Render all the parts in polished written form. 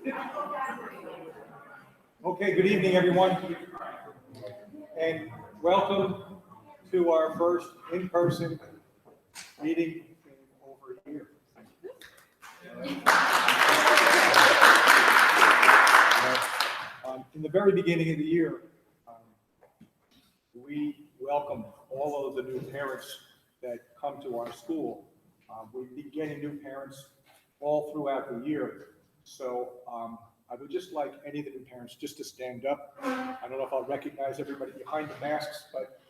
Okay, good evening, everyone, and welcome to our first in-person meeting in over a year. In the very beginning of the year, we welcome all of the new parents that come to our school. We've been getting new parents all throughout the year, so I would just like any of the new parents just to stand up. I don't know if I'll recognize everybody behind the masks, but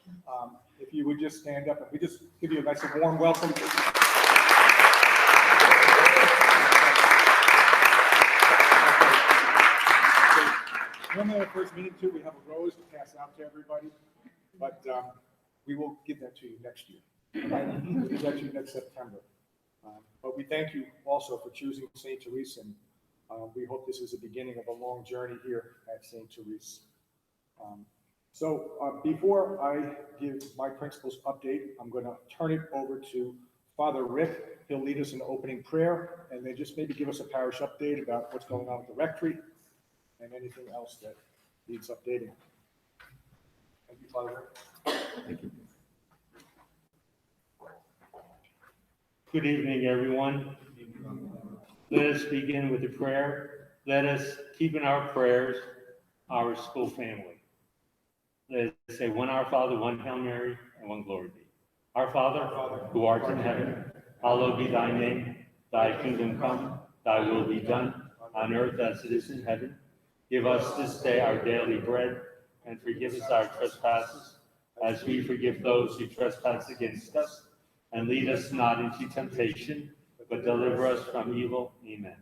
if you would just stand up and we just give you a nice and warm welcome. Normally our first meeting too, we have a rose to pass out to everybody, but we will give that to you next year. We'll give that to you next September. But we thank you also for choosing St. Therese, and we hope this is the beginning of a long journey here at St. Therese. So before I give my principal's update, I'm going to turn it over to Father Rick. He'll lead us in opening prayer, and then just maybe give us a parish update about what's going on with the rectory and anything else that needs updating. Thank you, Father Rick. Thank you. Good evening, everyone. Let us begin with a prayer. Let us keep in our prayers our school family. Let us say one Our Father, one Hail Mary, and one Glory be. Our Father, who art in heaven, hallowed be thy name. Thy kingdom come, thy will be done, on earth as it is in heaven. Give us this day our daily bread, and forgive us our trespasses, as we forgive those who trespass against us. And lead us not into temptation, but deliver us from evil. Amen.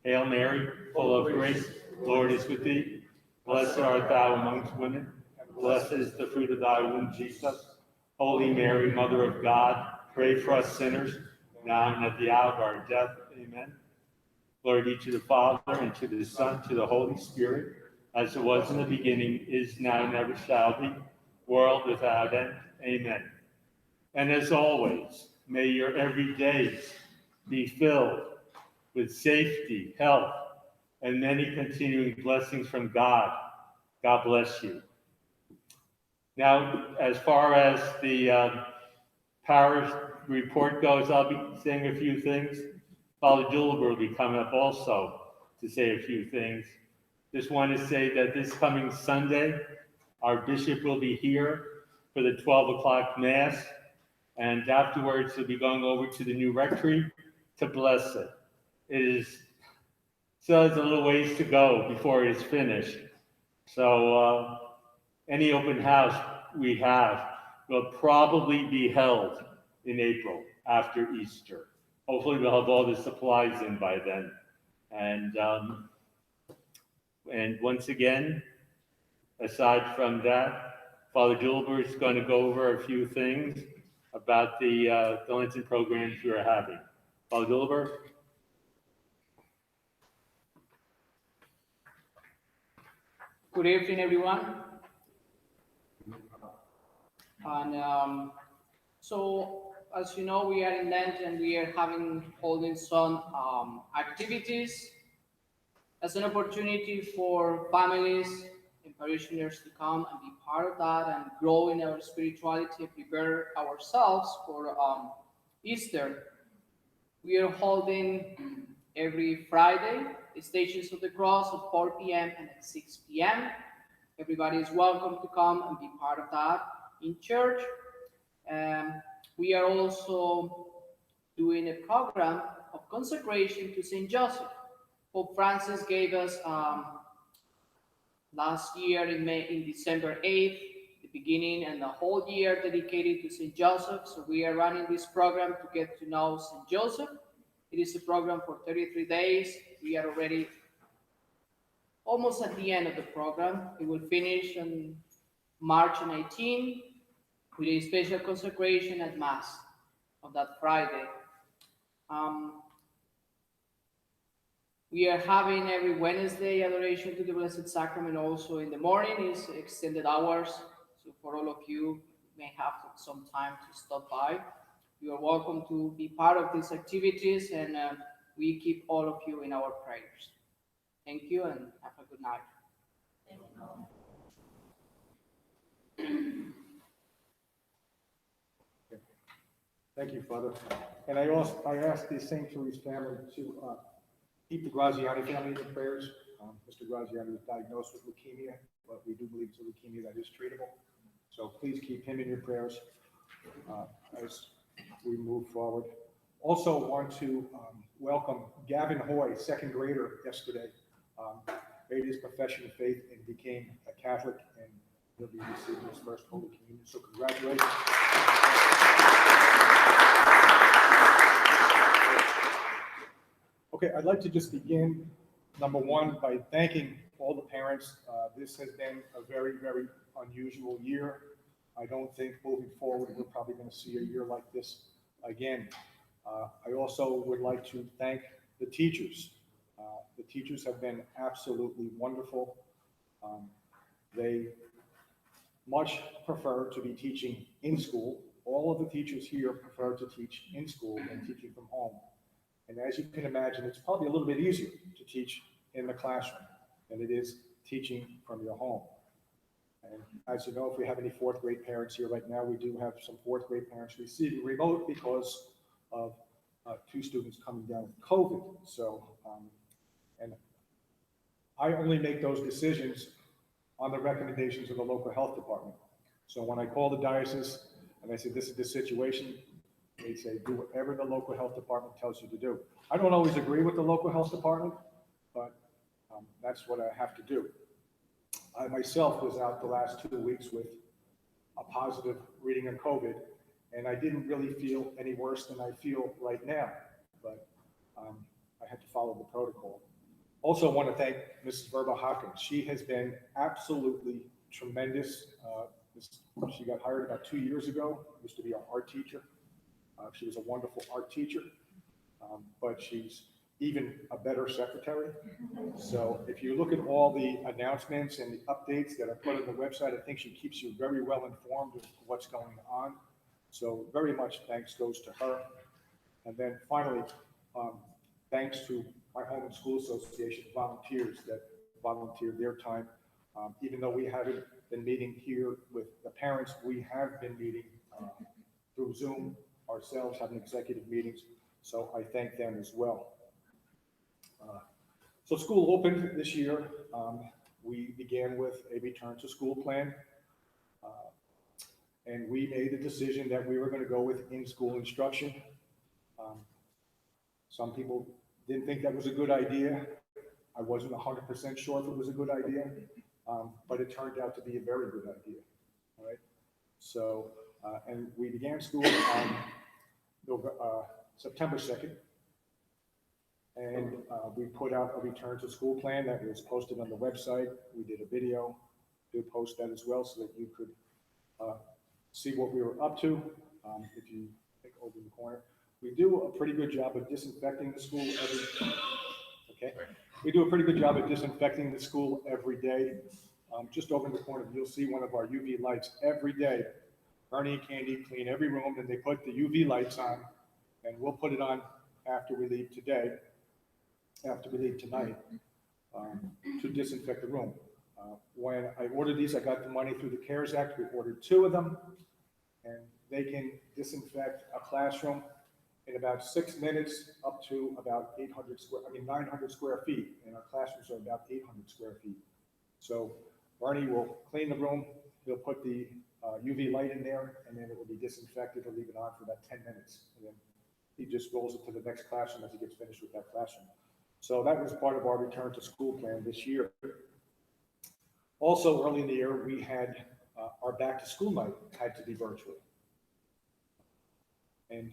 Hail Mary, full of grace, the Lord is with thee. Blessed art thou amongst women, and blessed is the fruit of thy womb, Jesus. Holy Mary, Mother of God, pray for us sinners, now and at the hour of our death. Amen. Glory be to the Father, and to the Son, to the Holy Spirit, as it was in the beginning, is now, and ever shall be, world without end. Amen. And as always, may your every days be filled with safety, health, and many continuing blessings from God. God bless you. Now, as far as the parish report goes, I'll be saying a few things. Father Juliber will be coming up also to say a few things. Just want to say that this coming Sunday, our bishop will be here for the 12 o'clock Mass. And afterwards, he'll be going over to the new rectory to bless it. Still has a little ways to go before it is finished. So any open house we have will probably be held in April after Easter. Hopefully we'll have all the supplies in by then. And once again, aside from that, Father Juliber is going to go over a few things about the Lenten programs we are having. Father Juliber? Good evening, everyone. And so, as you know, we are in Lent and we are holding some activities as an opportunity for families and parishioners to come and be part of that and grow in our spirituality and prepare ourselves for Easter. We are holding every Friday the Stations of the Cross at 4 p.m. and at 6 p.m. Everybody is welcome to come and be part of that in church. We are also doing a program of consecration to St. Joseph. Pope Francis gave us last year in December 8th, the beginning and the whole year dedicated to St. Joseph. So we are running this program to get to know St. Joseph. It is a program for 33 days. We are already almost at the end of the program. It will finish on March 19 with a special consecration at Mass on that Friday. We are having every Wednesday adoration to the Blessed Sacrament. Also in the morning is extended hours. So for all of you may have some time to stop by. You are welcome to be part of these activities, and we keep all of you in our prayers. Thank you and have a good night. Thank you, Father. And I asked the St. Therese family to keep the Graziani family in their prayers. Mr. Graziani was diagnosed with leukemia, but we do believe it's a leukemia that is treatable. So please keep him in your prayers as we move forward. Also want to welcome Gavin Hoy, second grader yesterday. Made his profession of faith and became a Catholic, and he'll be receiving his first Holy Communion. So congratulations. Okay, I'd like to just begin, number one, by thanking all the parents. This has been a very, very unusual year. I don't think moving forward, we're probably going to see a year like this again. I also would like to thank the teachers. The teachers have been absolutely wonderful. They much prefer to be teaching in school. All of the teachers here prefer to teach in school than teaching from home. And as you can imagine, it's probably a little bit easier to teach in the classroom than it is teaching from your home. And as you know, if we have any fourth grade parents here right now, we do have some fourth grade parents receiving remote because of 2 students coming down with COVID. So, and I only make those decisions on the recommendations of the local health department. So when I call the diocese and I say, this is the situation, they say, do whatever the local health department tells you to do. I don't always agree with the local health department, but that's what I have to do. I myself was out the last 2 weeks with a positive reading on COVID, and I didn't really feel any worse than I feel right now, but I had to follow the protocol. Also want to thank Mrs. Verba Hawkins. She has been absolutely tremendous. She got hired about 2 years ago, used to be our art teacher. She was a wonderful art teacher, but she's even a better secretary. So if you look at all the announcements and the updates that are put on the website, I think she keeps you very well informed of what's going on. So very much thanks goes to her. And then finally, thanks to my home and school association volunteers that volunteered their time. Even though we haven't been meeting here with the parents, we have been meeting through Zoom ourselves, having executive meetings. So I thank them as well. So school opened this year. We began with a return to school plan. And we made the decision that we were going to go with in-school instruction. Some people didn't think that was a good idea. I wasn't 100% sure if it was a good idea, but it turned out to be a very good idea. All right. So, and we began school on September 2nd. And we put out a return to school plan that was posted on the website. We did a video, did post that as well so that you could see what we were up to. If you think over in the corner, we do a pretty good job of disinfecting the school We do a pretty good job of disinfecting the school every day. Just over in the corner, you'll see one of our UV lights every day. Bernie and Candy clean every room, and they put the UV lights on, and we'll put it on after we leave today, after we leave tonight, to disinfect the room. When I ordered these, I got the money through the CARES Act. We ordered 2 of them, and they can disinfect a classroom in about 6 minutes up to about 900 square feet, and our classrooms are about 800 square feet. So Barney will clean the room, he'll put the UV light in there, and then it will be disinfected. He'll leave it on for about 10 minutes, and then he just rolls it to the next classroom as he gets finished with that classroom. So that was part of our return to school plan this year. Also early in the year, we had our back to school night had to be virtual. And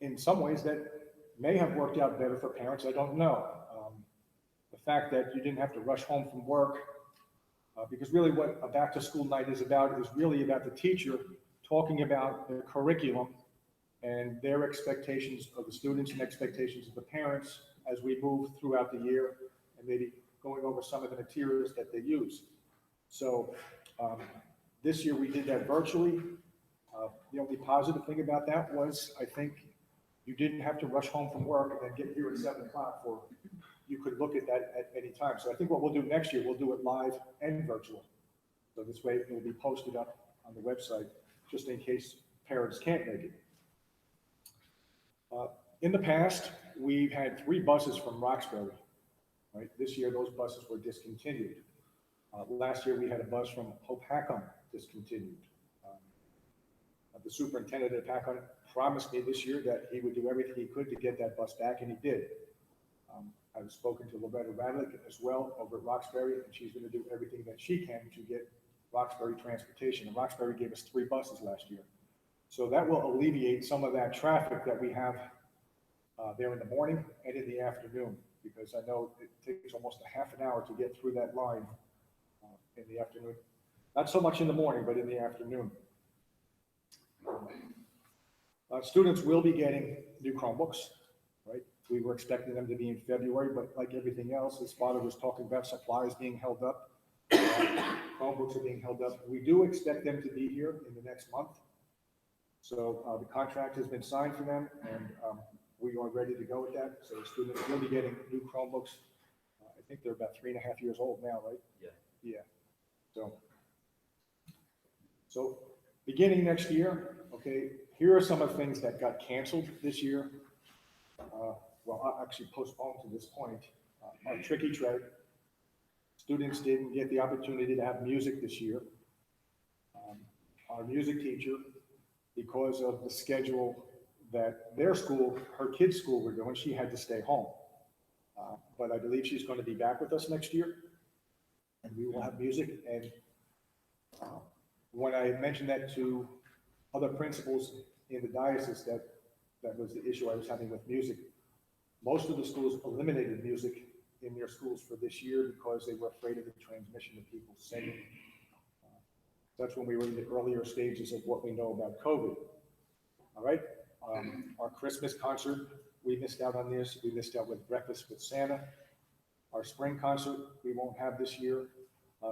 in some ways that may have worked out better for parents, I don't know. The fact that you didn't have to rush home from work, because really what a back to school night is really about the teacher talking about the curriculum and their expectations of the students and expectations of the parents as we move throughout the year, and maybe going over some of the materials that they use. So this year we did that virtually. The only positive thing about that was, I think, you didn't have to rush home from work and then get here at 7 o'clock for you could look at that at any time. So I think what we'll do next year, we'll do it live and virtual. So this way it will be posted up on the website, just in case parents can't make it. In the past, we've had 3 buses from Roxbury, right? This year, those buses were discontinued. Last year, we had a bus from Hope Hackham discontinued. The superintendent at Hackham promised me this year that he would do everything he could to get that bus back, and he did. I've spoken to Loretta Radlick as well over at Roxbury, and she's going to do everything that she can to get Roxbury transportation. And Roxbury gave us 3 buses last year. So that will alleviate some of that traffic that we have there in the morning and in the afternoon, because I know it takes almost a half an hour to get through that line in the afternoon. Not so much in the morning, but in the afternoon. Students will be getting new Chromebooks, right? We were expecting them to be in February, but like everything else, his father was talking about supplies being held up. Chromebooks are being held up. We do expect them to be here in the next month. So the contract has been signed for them, and we are ready to go with that. So students will be getting new Chromebooks. I think they're about 3.5 years old now, right? Yeah. Yeah. So beginning next year, okay, here are some of the things that got canceled this year. Well, actually postponed to this point. Our Tricky Tread. Students didn't get the opportunity to have music this year. Our music teacher, because of the schedule that their school, her kids' school were doing, she had to stay home. But I believe she's going to be back with us next year, and we will have music. And when I mentioned that to other principals in the diocese, that was the issue I was having with music. Most of the schools eliminated music in their schools for this year because they were afraid of the transmission of people singing. That's when we were in the earlier stages of what we know about COVID. All right. Our Christmas concert, we missed out on this. We missed out with Breakfast with Santa. Our spring concert, we won't have this year.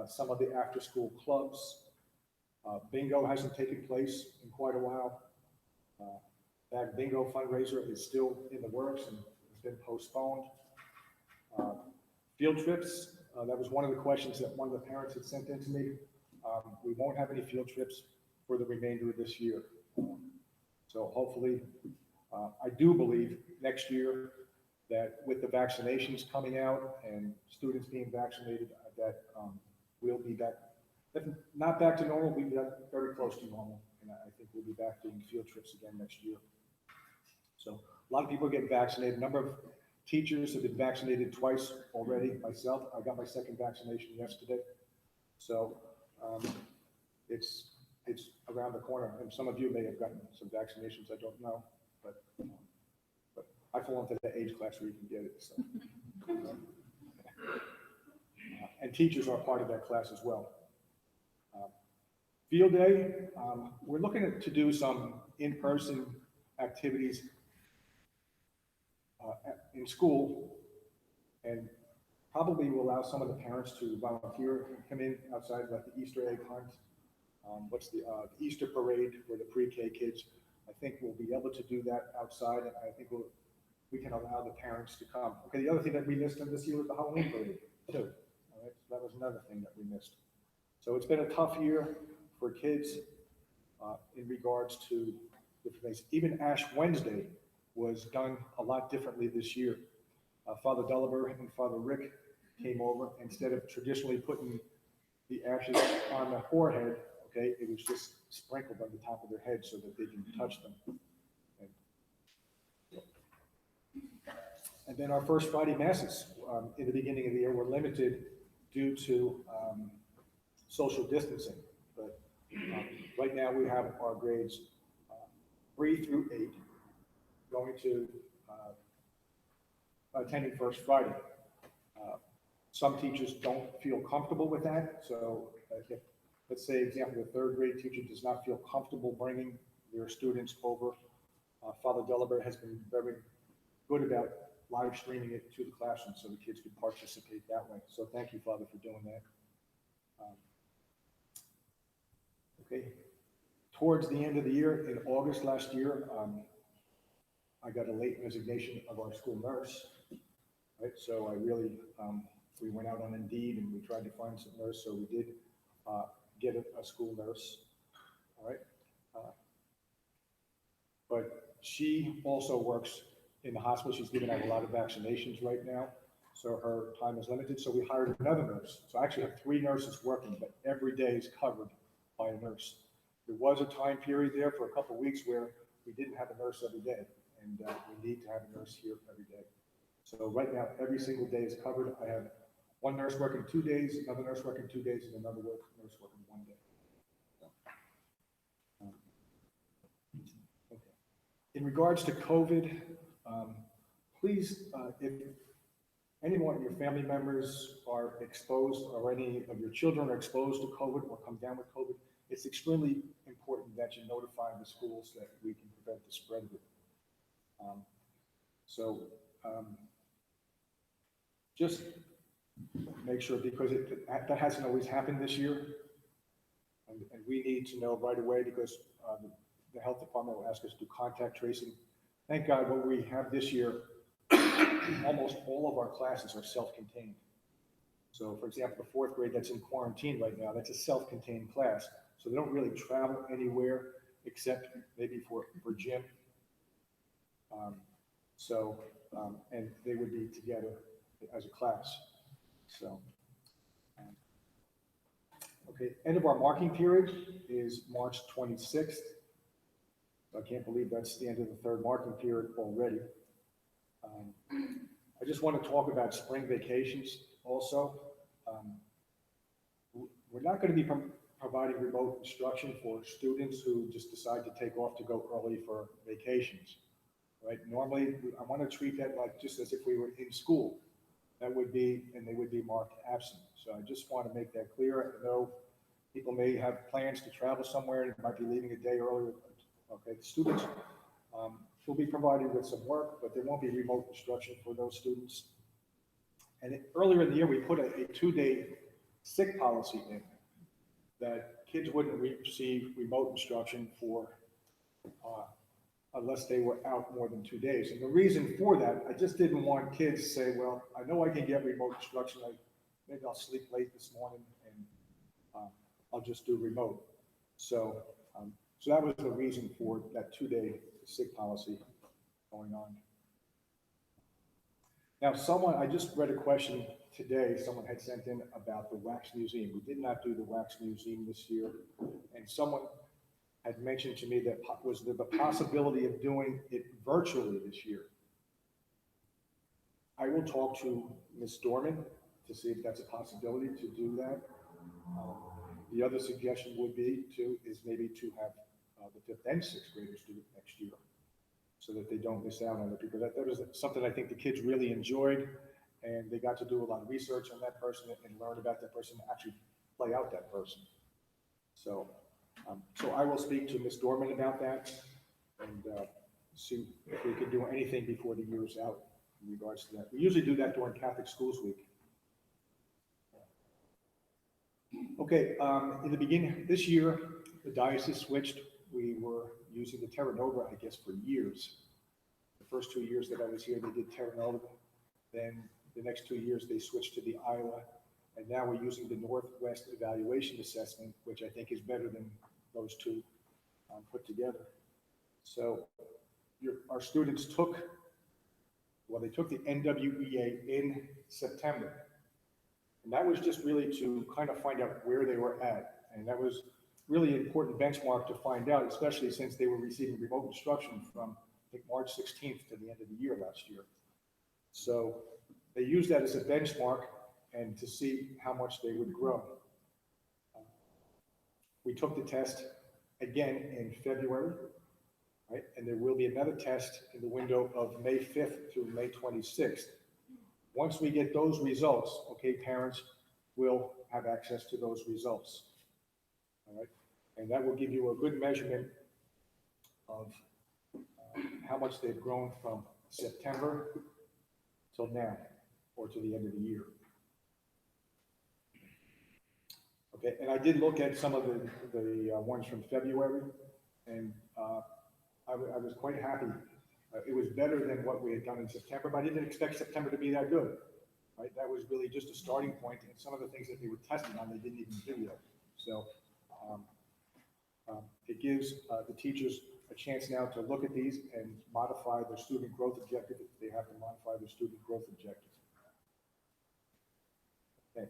Some of the after-school clubs. Bingo hasn't taken place in quite a while. That bingo fundraiser is still in the works and has been postponed. Field trips, that was one of the questions that one of the parents had sent in to me. We won't have any field trips for the remainder of this year. So hopefully, I do believe next year that with the vaccinations coming out and students being vaccinated, that we'll be back. If not back to normal, we'll be very close to normal. And I think we'll be back doing field trips again next year. So a lot of people get vaccinated. A number of teachers have been vaccinated twice already. Myself, I got my 2nd vaccination yesterday. So it's around the corner. And some of you may have gotten some vaccinations, I don't know. But I fall into the age class where you can get it. So. And teachers are part of that class as well. Field day, we're looking to do some in-person activities in school, and probably will allow some of the parents to volunteer and come in outside, like the Easter egg hunt. What's the Easter parade for the pre-K kids? I think we'll be able to do that outside, and I think we can allow the parents to come. Okay, the other thing that we missed this year was the Halloween parade too. All right, so that was another thing that we missed. So it's been a tough year for kids in regards to different things. Even Ash Wednesday was done a lot differently this year. Father Delaber and Father Rick came over. Instead of traditionally putting the ashes on the forehead, okay, it was just sprinkled on the top of their head so that they can touch them. And then our first Friday masses in the beginning of the year were limited due to social distancing. But right now we have our grades 3 through 8 going to attending First Friday. Some teachers don't feel comfortable with that. So if, let's say, example, the 3rd grade teacher does not feel comfortable bringing their students over, Father Delaber has been very good about live streaming it to the classroom so the kids can participate that way. So thank you, Father, for doing that. Okay. Towards the end of the year, in August last year, I got a late resignation of our school nurse. right? So I really, we went out on Indeed and we tried to find some nurse, so we did get a school nurse, all right? Uh, But she also works in the hospital. She's giving out a lot of vaccinations right now, so her time is limited. So we hired another nurse. So I actually have three nurses working, but every day is covered by a nurse. There was a time period there for a couple of weeks where we didn't have a nurse every day, and we need to have a nurse here every day. So right now, every single day is covered. I have one nurse working 2 days, another nurse working 2 days, and another nurse working 1 day. So, um, okay. In regards to COVID, please, if anyone of your family members are exposed or any of your children are exposed to COVID or come down with COVID, it's extremely important that you notify the schools that we can prevent the spread of it. So just make sure, because that hasn't always happened this year. And we need to know right away, because the health department will ask us to do contact tracing. Thank God what we have this year, almost all of our classes are self-contained. So for example, the fourth grade that's in quarantine right now, that's a self-contained class. So they don't really travel anywhere except maybe for gym. And they would be together as a class. So, okay, end of our marking period is March 26th. So I can't believe that's the end of the third marking period already. I just want to talk about spring vacations also. We're not going to be providing remote instruction for students who just decide to take off to go early for vacations, right? Normally, I want to treat that like just as if we were in school. That would be, and they would be marked absent. So I just want to make that clear. I know people may have plans to travel somewhere and might be leaving a day earlier. Okay, the students will be provided with some work, but there won't be remote instruction for those students. And earlier in the year, we put a 2-day sick policy in that kids wouldn't receive remote instruction for unless they were out more than 2 days. And the reason for that, I just didn't want kids to say, well, I know I can get remote instruction. Maybe I'll sleep late this morning and I'll just do remote. So that was the reason for that 2-day sick policy going on. Now, I just read a question today, someone had sent in about the Wax Museum. We did not do the Wax Museum this year, and someone had mentioned to me that was there the possibility of doing it virtually this year. I will talk to Ms. Dorman to see if that's a possibility to do that. The other suggestion would be is maybe to have the 5th and 6th graders do it next year, so that they don't miss out on it, because that was something I think the kids really enjoyed, and they got to do a lot of research on that person and learn about that person, and actually play out that person. So I will speak to Ms. Dorman about that and see if we could do anything before the year is out in regards to that. We usually do that during Catholic Schools Week. Okay, in the beginning, this year, the diocese switched. We were using the Terra Nova, I guess, for years. The first 2 years that I was here, they did Terra Nova. Then the next 2 years, they switched to the Isla. And now we're using the Northwest Evaluation Assessment, which I think is better than those two put together. So our students took the NWEA in September. And that was just really to kind of find out where they were at. And that was really an important benchmark to find out, especially since they were receiving remote instruction from, I think, March 16th to the end of the year last year. So they used that as a benchmark and to see how much they would grow. We took the test again in February, right? And there will be another test in the window of May 5th through May 26th. Once we get those results, okay, parents will have access to those results, all right? And that will give you a good measurement of how much they've grown from September till now, or to the end of the year. Okay, and I did look at some of the ones from February, and I was quite happy It was better than what we had done in September, but I didn't expect September to be that good, right? That was really just a starting point, and some of the things that they were testing on, they didn't even do yet. So um, it gives the teachers a chance now to look at these and modify their student growth objective if they have to modify their student growth objective. Okay.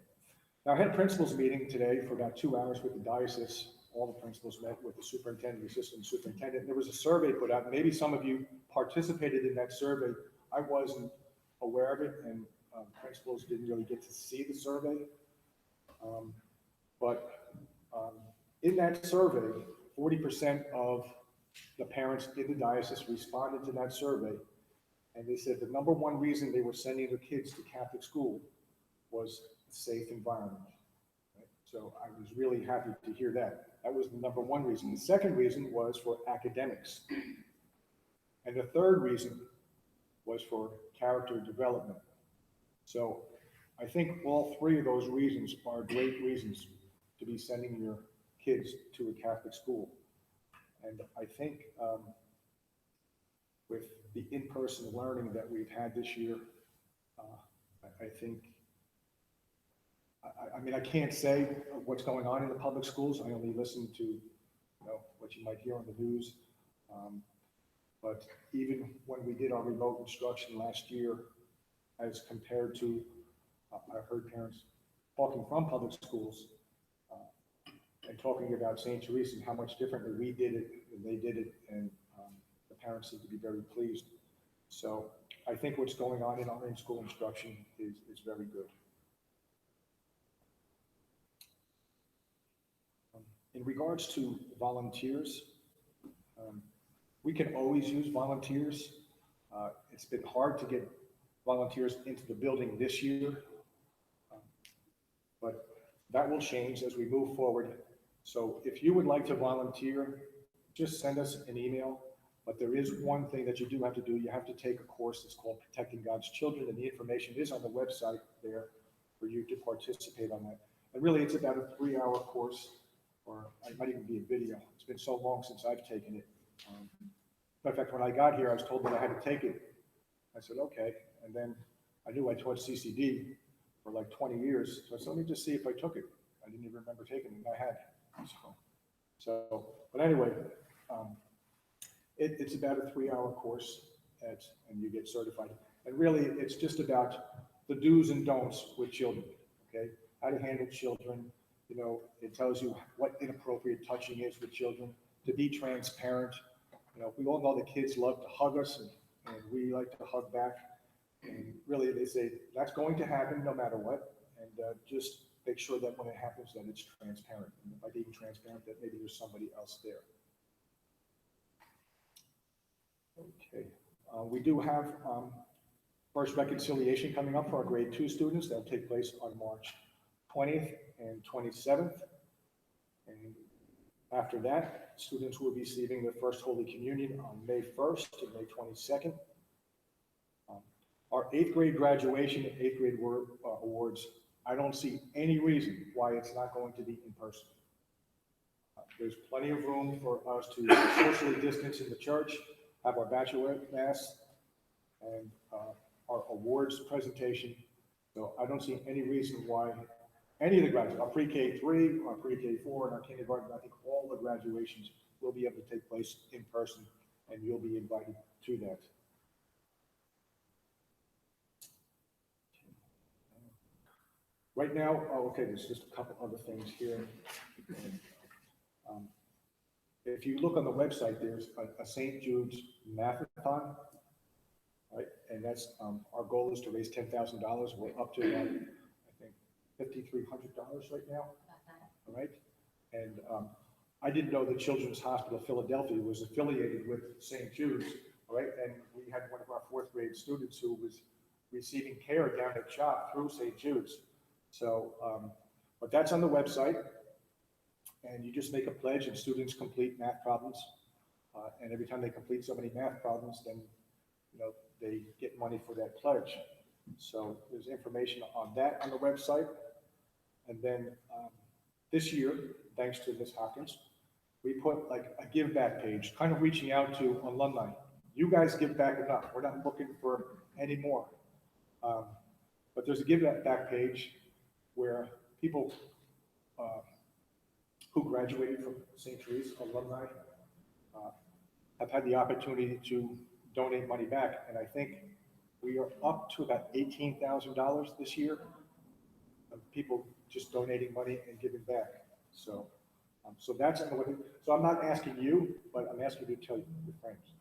Now, I had a principals meeting today for about 2 hours with the diocese. All the principals met with the superintendent, the assistant superintendent. There was a survey put out. Maybe some of you participated in that survey. I wasn't aware of it, and principals didn't really get to see the survey. But in that survey, 40% of the parents in the diocese responded to that survey, and they said the number one reason they were sending their kids to Catholic school was a safe environment. Right? So I was really happy to hear that. That was the number one reason. The second reason was for academics. And the third reason was for character development. So I think all three of those reasons are great reasons to be sending your kids to a Catholic school. And I think with the in-person learning that we've had this year, I think, I mean, I can't say what's going on in the public schools. I only listen to, what you might hear on the news. But even when we did our remote instruction last year, as compared to, I heard parents talking from public schools and talking about St. Teresa and how much differently we did it and they did it, and the parents seem to be very pleased. So I think what's going on in our in-school instruction is very good. In regards to volunteers, we can always use volunteers. It's been hard to get volunteers into the building this year, but that will change as we move forward. So if you would like to volunteer, just send us an email. But there is one thing that you do have to do. You have to take a course that's called Protecting God's Children, and the information is on the website there for you to participate on that. And really, it's about a 3-hour course, or it might even be a video. It's been so long since I've taken it. In fact, when I got here, I was told that I had to take it. I said, okay. And then I knew I taught CCD for like 20 years. So I said, let me just see if I took it. I didn't even remember taking it, and I had. But anyway, it's about a 3-hour course, and you get certified. And really, it's just about the do's and don'ts with children, okay? How to handle children. It tells you what inappropriate touching is with children, to be transparent. We all know the kids love to hug us, and we like to hug back. And really, they say that's going to happen no matter what. And just make sure that when it happens, that it's transparent. And by being transparent, that maybe there's somebody else there. Okay. We do have First Reconciliation coming up for our grade 2 students. That'll take place on March 20th and 27th. And after that, students will be receiving their first Holy Communion on May 1st and May 22nd. Our 8th grade graduation and 8th grade awards, I don't see any reason why it's not going to be in person. There's plenty of room for us to socially distance in the church, have our bachelorette mass, and our awards presentation. So I don't see any reason why any of the graduates, our pre-K3, our pre-K4, and our kindergarten, I think all the graduations will be able to take place in person, and you'll be invited to that. Right now, okay, there's just a couple other things here. If you look on the website, there's a St. Jude's Mathathon, right? And that's, our goal is to raise $10,000. We're up to about, I think, $5,300 right now, all right? And I didn't know that Children's Hospital of Philadelphia was affiliated with St. Jude's, all right? And we had one of our 4th grade students who was receiving care down at CHOP through St. Jude's. So, but that's on the website, and you just make a pledge, and students complete math problems. And every time they complete so many math problems, then, they get money for that pledge. So there's information on that on the website. And then this year, thanks to Ms. Hopkins, we put like a give back page, kind of reaching out to alumni, You guys give back enough. We're not looking for any more. But there's a give back page where people who graduated from St. Teresa, alumni, have had the opportunity to donate money back. And I think we are up to about $18,000 this year of people just donating money and giving back. So, so that's, so I'm not asking you, but I'm asking you to tell your friends.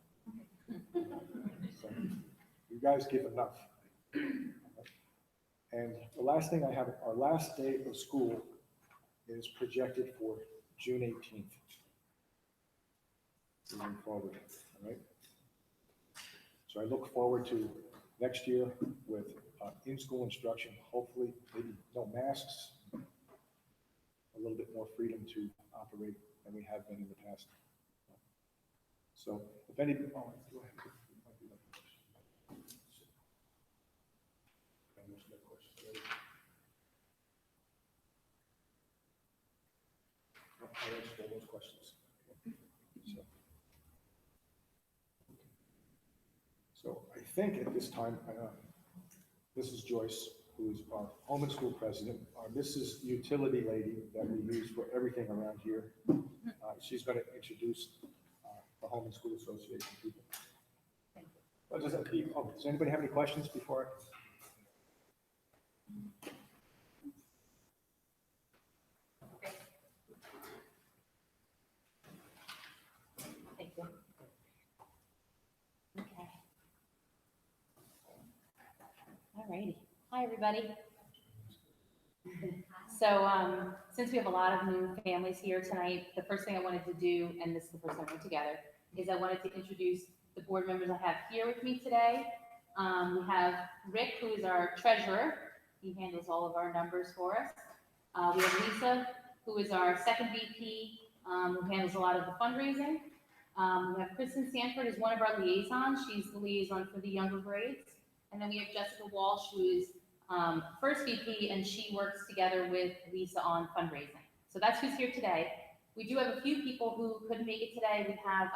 So you guys give enough. And the last thing I have, our last day of school is projected for June 18th. Moving forward, all right? So I look forward to next year with in-school instruction, hopefully, maybe no masks, a little bit more freedom to operate than we have been in the past. So if any, oh, go ahead. I answered all those questions. So I think at this time, Mrs. Joyce, who is our home and school president, our Mrs. Utility Lady that we use for everything around here, she's going to introduce the Home and School Association people. Does anybody have any questions before? Thank you. Okay. All righty. Hi, everybody. So since we have a lot of new families here tonight, the first thing I wanted to do, and this is the first time we're together, is I wanted to introduce the board members I have here with me today. We have Rick, who is our treasurer. He handles all of our numbers for us. We have Lisa, who is our second VP, who handles a lot of the fundraising. We have Kristen Sanford as one of our liaisons. She's the liaison for the younger grades. And then we have Jessica Walsh, who is first VP, and she works together with Lisa on fundraising. So that's who's here today. We do have a few people who couldn't make it today. We have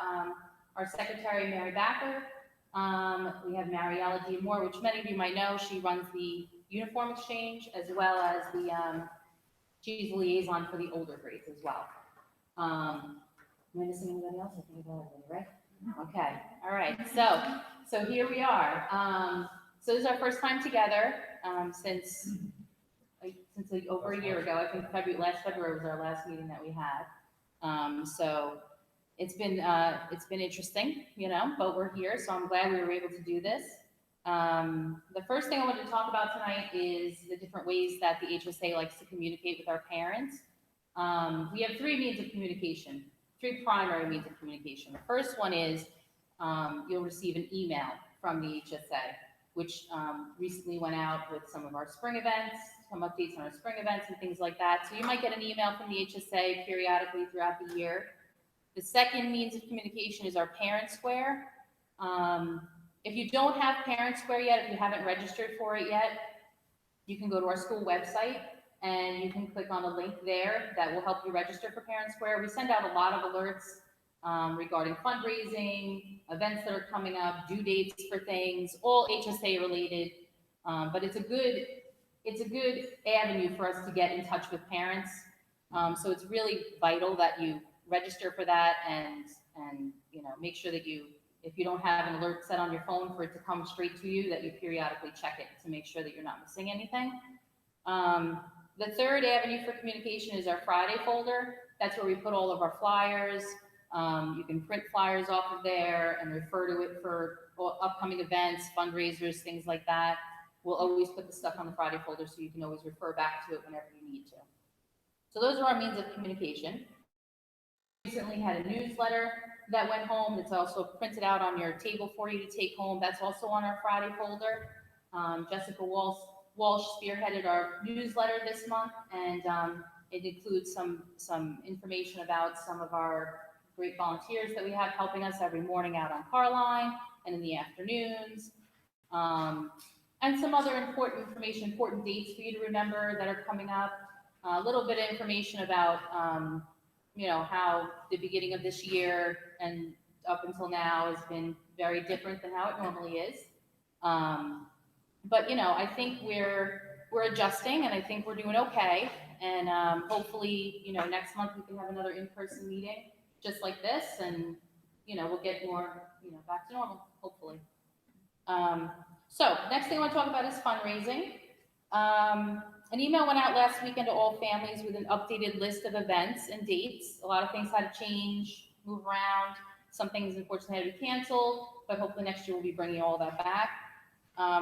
our secretary, Mary Backer. We have Mariella D. Moore, which many of you might know. She runs the uniform exchange, as well as she's the liaison for the older grades as well. Am I missing anybody else? I think I got everybody, right? Okay, all right, so here we are. So this is our first time together since like over a year ago. I think last February was our last meeting that we had. So it's been interesting, you know, but we're here, so I'm glad we were able to do this. The first thing I wanted to talk about tonight is the different ways that the HSA likes to communicate with our parents. We have three means of communication, three primary means of communication. The first one is you'll receive an email from the HSA, which recently went out with some of our spring events, some updates on our spring events and things like that. So you might get an email from the HSA periodically throughout the year. The second means of communication is our Parent Square. If you don't have Parent Square yet, if you haven't registered for it yet, you can go to our school website and you can click on the link there that will help you register for Parent Square. We send out a lot of alerts regarding fundraising, events that are coming up, due dates for things, all HSA related. But it's a good avenue for us to get in touch with parents. So it's really vital that you register for that and you know, make sure that if you don't have an alert set on your phone for it to come straight to you, that you periodically check it to make sure that you're not missing anything. The third avenue for communication is our Friday folder. That's where we put all of our flyers. You can print flyers off of there and refer to it for upcoming events, fundraisers, things like that. We'll always put the stuff on the Friday folder so you can always refer back to it whenever you need to. So those are our means of communication. Recently had a newsletter that went home. It's also printed out on your table for you to take home. That's also on our Friday folder. Jessica Walsh spearheaded our newsletter this month, and it includes some information about some of our great volunteers that we have helping us every morning out on Carline and in the afternoons, and some other important information, important dates for you to remember that are coming up. A little bit of information about you know, how the beginning of this year and up until now has been very different than how it normally is. But, you know, I think we're adjusting, and I think we're doing okay. And hopefully, you know, next month we can have another in-person meeting just like this, and, you know, we'll get more, you know, back to normal, hopefully. So next thing I want to talk about is fundraising. An email went out last weekend to all families with an updated list of events and dates. A lot of things had to change, move around. Some things unfortunately had to be canceled, but hopefully next year we'll be bringing all that back.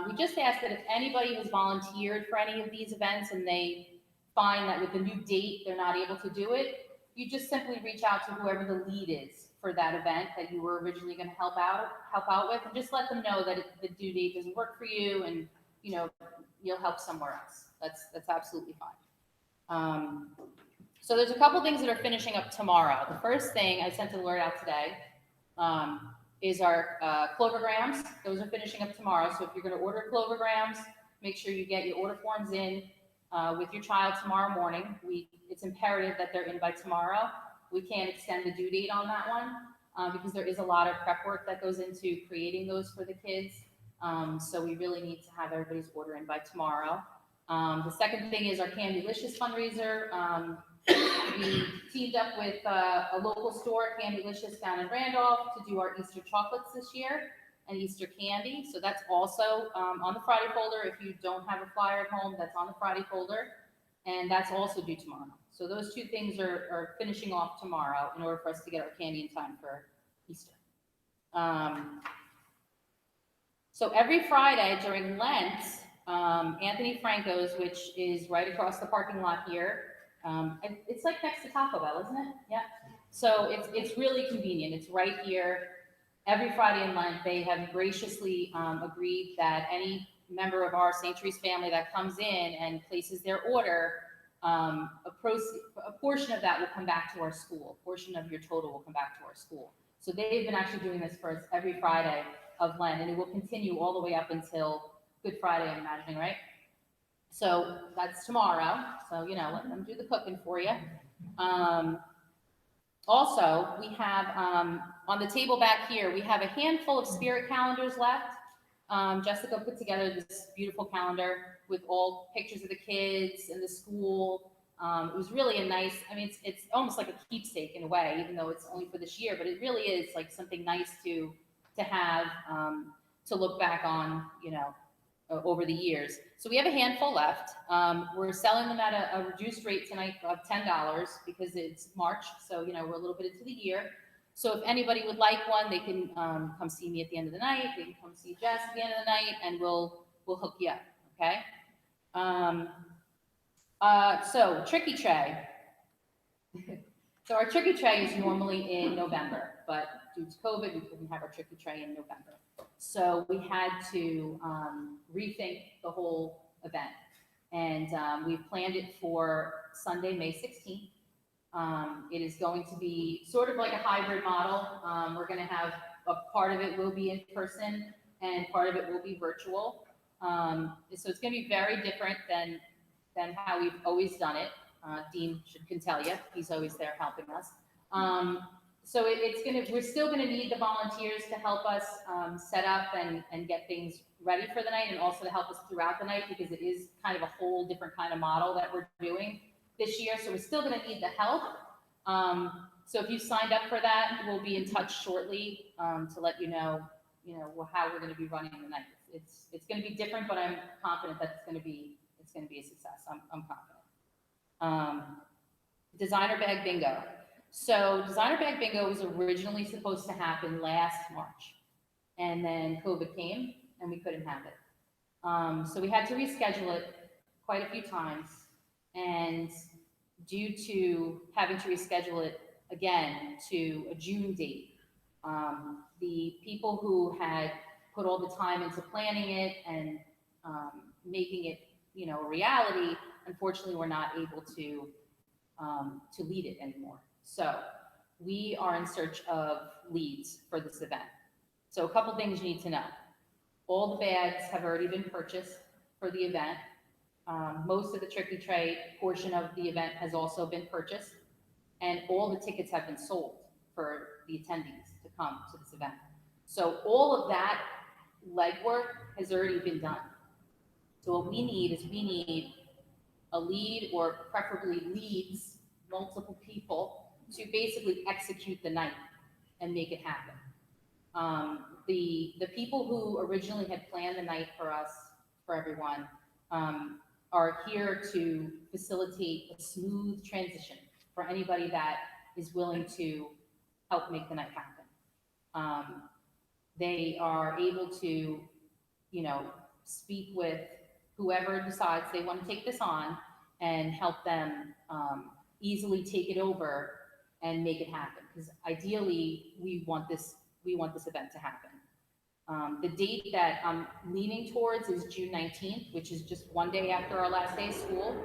We just asked that if anybody has volunteered for any of these events and they find that with the new date they're not able to do it, you just simply reach out to whoever the lead is for that event that you were originally going to help out with, and just let them know that the due date doesn't work for you, and you know you'll help somewhere else. That's absolutely fine. So there's a couple things that are finishing up tomorrow. The first thing I sent an alert out today is our clovergrams. Those are finishing up tomorrow. So if you're going to order clovergrams, make sure you get your order forms in with your child tomorrow morning. It's imperative that they're in by tomorrow. We can't extend the due date on that one because there is a lot of prep work that goes into creating those for the kids. So we really need to have everybody's order in by tomorrow. The second thing is our Candylicious fundraiser. We teamed up with a local store, Candylicious down in Randolph, to do our Easter chocolates this year and Easter candy. So that's also on the Friday folder. If you don't have a flyer at home, that's on the Friday folder. And that's also due tomorrow. So those two things are finishing off tomorrow in order for us to get our candy in time for Easter. So every Friday during Lent, Anthony Franco's, which is right across the parking lot here, it's like next to Taco Bell, isn't it? Yeah. So it's really convenient. It's right here. Every Friday in Lent, they have graciously agreed that any member of our St. Therese family that comes in and places their order, a portion of that will come back to our school. A portion of your total will come back to our school. So they've been actually doing this for us every Friday of Lent, and it will continue all the way up until Good Friday, I'm imagining, right? So that's tomorrow. So, you know, let them do the cooking for you. Also, we have on the table back here, we have a handful of spirit calendars left. Jessica put together this beautiful calendar with all pictures of the kids and the school. It was really a nice, I mean, it's almost like a keepsake in a way, even though it's only for this year, but it really is like something nice to have, to look back on, you know, over the years. So we have a handful left. We're selling them at a reduced rate tonight of $10 because it's March. So, you know, we're a little bit into the year. So if anybody would like one, they can come see me at the end of the night. They can come see Jess at the end of the night, and we'll hook you up, okay? So Tricky Tray. So our Tricky Tray is normally in November, but due to COVID, we couldn't have our Tricky Tray in November. So we had to rethink the whole event. And we've planned it for Sunday, May 16th. It is going to be sort of like a hybrid model. We're going to have a part of it will be in person and part of it will be virtual. So it's going to be very different than how we've always done it. Dean can tell you, he's always there helping us. So we're still gonna need the volunteers to help us set up and get things ready for the night, and also to help us throughout the night, because it is kind of a whole different kind of model that we're doing this year. So we're still gonna need the help. So if you signed up for that, we'll be in touch shortly to let you know how we're gonna be running the night. It's gonna be different, but I'm confident that it's gonna be a success. I'm confident. Designer bag bingo. So designer bag bingo was originally supposed to happen last March, and then COVID came and we couldn't have it. So we had to reschedule it quite a few times, and due to having to reschedule it again to a June date, the people who had put all the time into planning it and making it, you know, a reality, unfortunately, we're not able to lead it anymore. So we are in search of leads for this event. So a couple things you need to know. All the bags have already been purchased for the event. Most of the Tricky Tray portion of the event has also been purchased, and all the tickets have been sold for the attendees to come to this event. So all of that legwork has already been done. So what we need is we need a lead, or preferably leads, multiple people to basically execute the night and make it happen. The people who originally had planned the night for us, for everyone, are here to facilitate a smooth transition for anybody that is willing to help make the night happen. They are able to, you know, speak with whoever decides they want to take this on and help them easily take it over and make it happen. Because ideally, we want this event to happen. The date that I'm leaning towards is June 19th, which is just one day after our last day of school.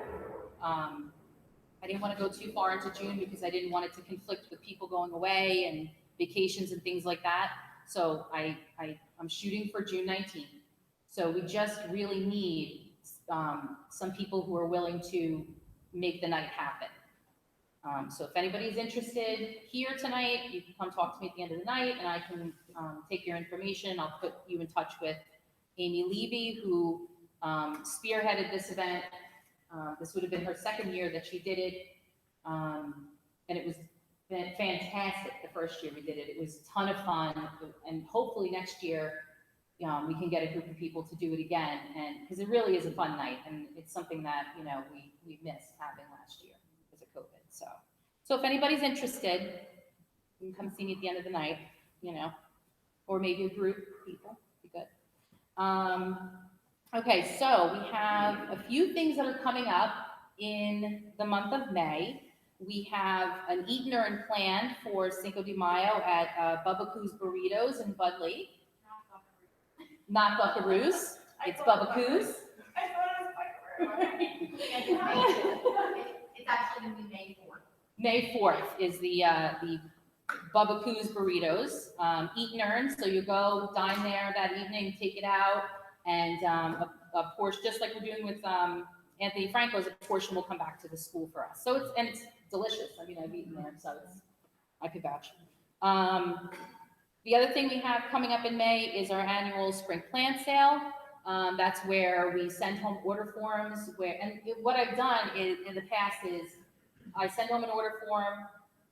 I didn't want to go too far into June because I didn't want it to conflict with people going away and vacations and things like that. So I'm shooting for June 19th. So we just really need some people who are willing to make the night happen. So if anybody's interested here tonight, you can come talk to me at the end of the night, and I can take your information. I'll put you in touch with Amy Levy, who spearheaded this event. This would have been her second year that she did it, and it was fantastic the first year we did it. It was a ton of fun, and hopefully next year we can get a group of people to do it again, and because it really is a fun night, and it's something that we missed having last year because of COVID. So if anybody's interested, you can come see me at the end of the night, or maybe a group of people, be good. Okay, so we have a few things that are coming up in the month of May. We have an eat and earn planned for Cinco de Mayo at Bubba Coo's Burritos in Bud Lake. Not Buckaroos, it's Bubba Coo's. I thought it was It's actually going to be May 4th. May 4th is the Bubba Coo's Burritos, eat and earn. So you go dine there that evening, take it out, and a portion, just like we're doing with Anthony Franco's, a portion will come back to the school for us. So it's delicious. I mean, I've eaten there, so I could vouch. The other thing we have coming up in May is our annual spring plant sale. That's where we send home order forms. What I've done in the past is I send home an order form.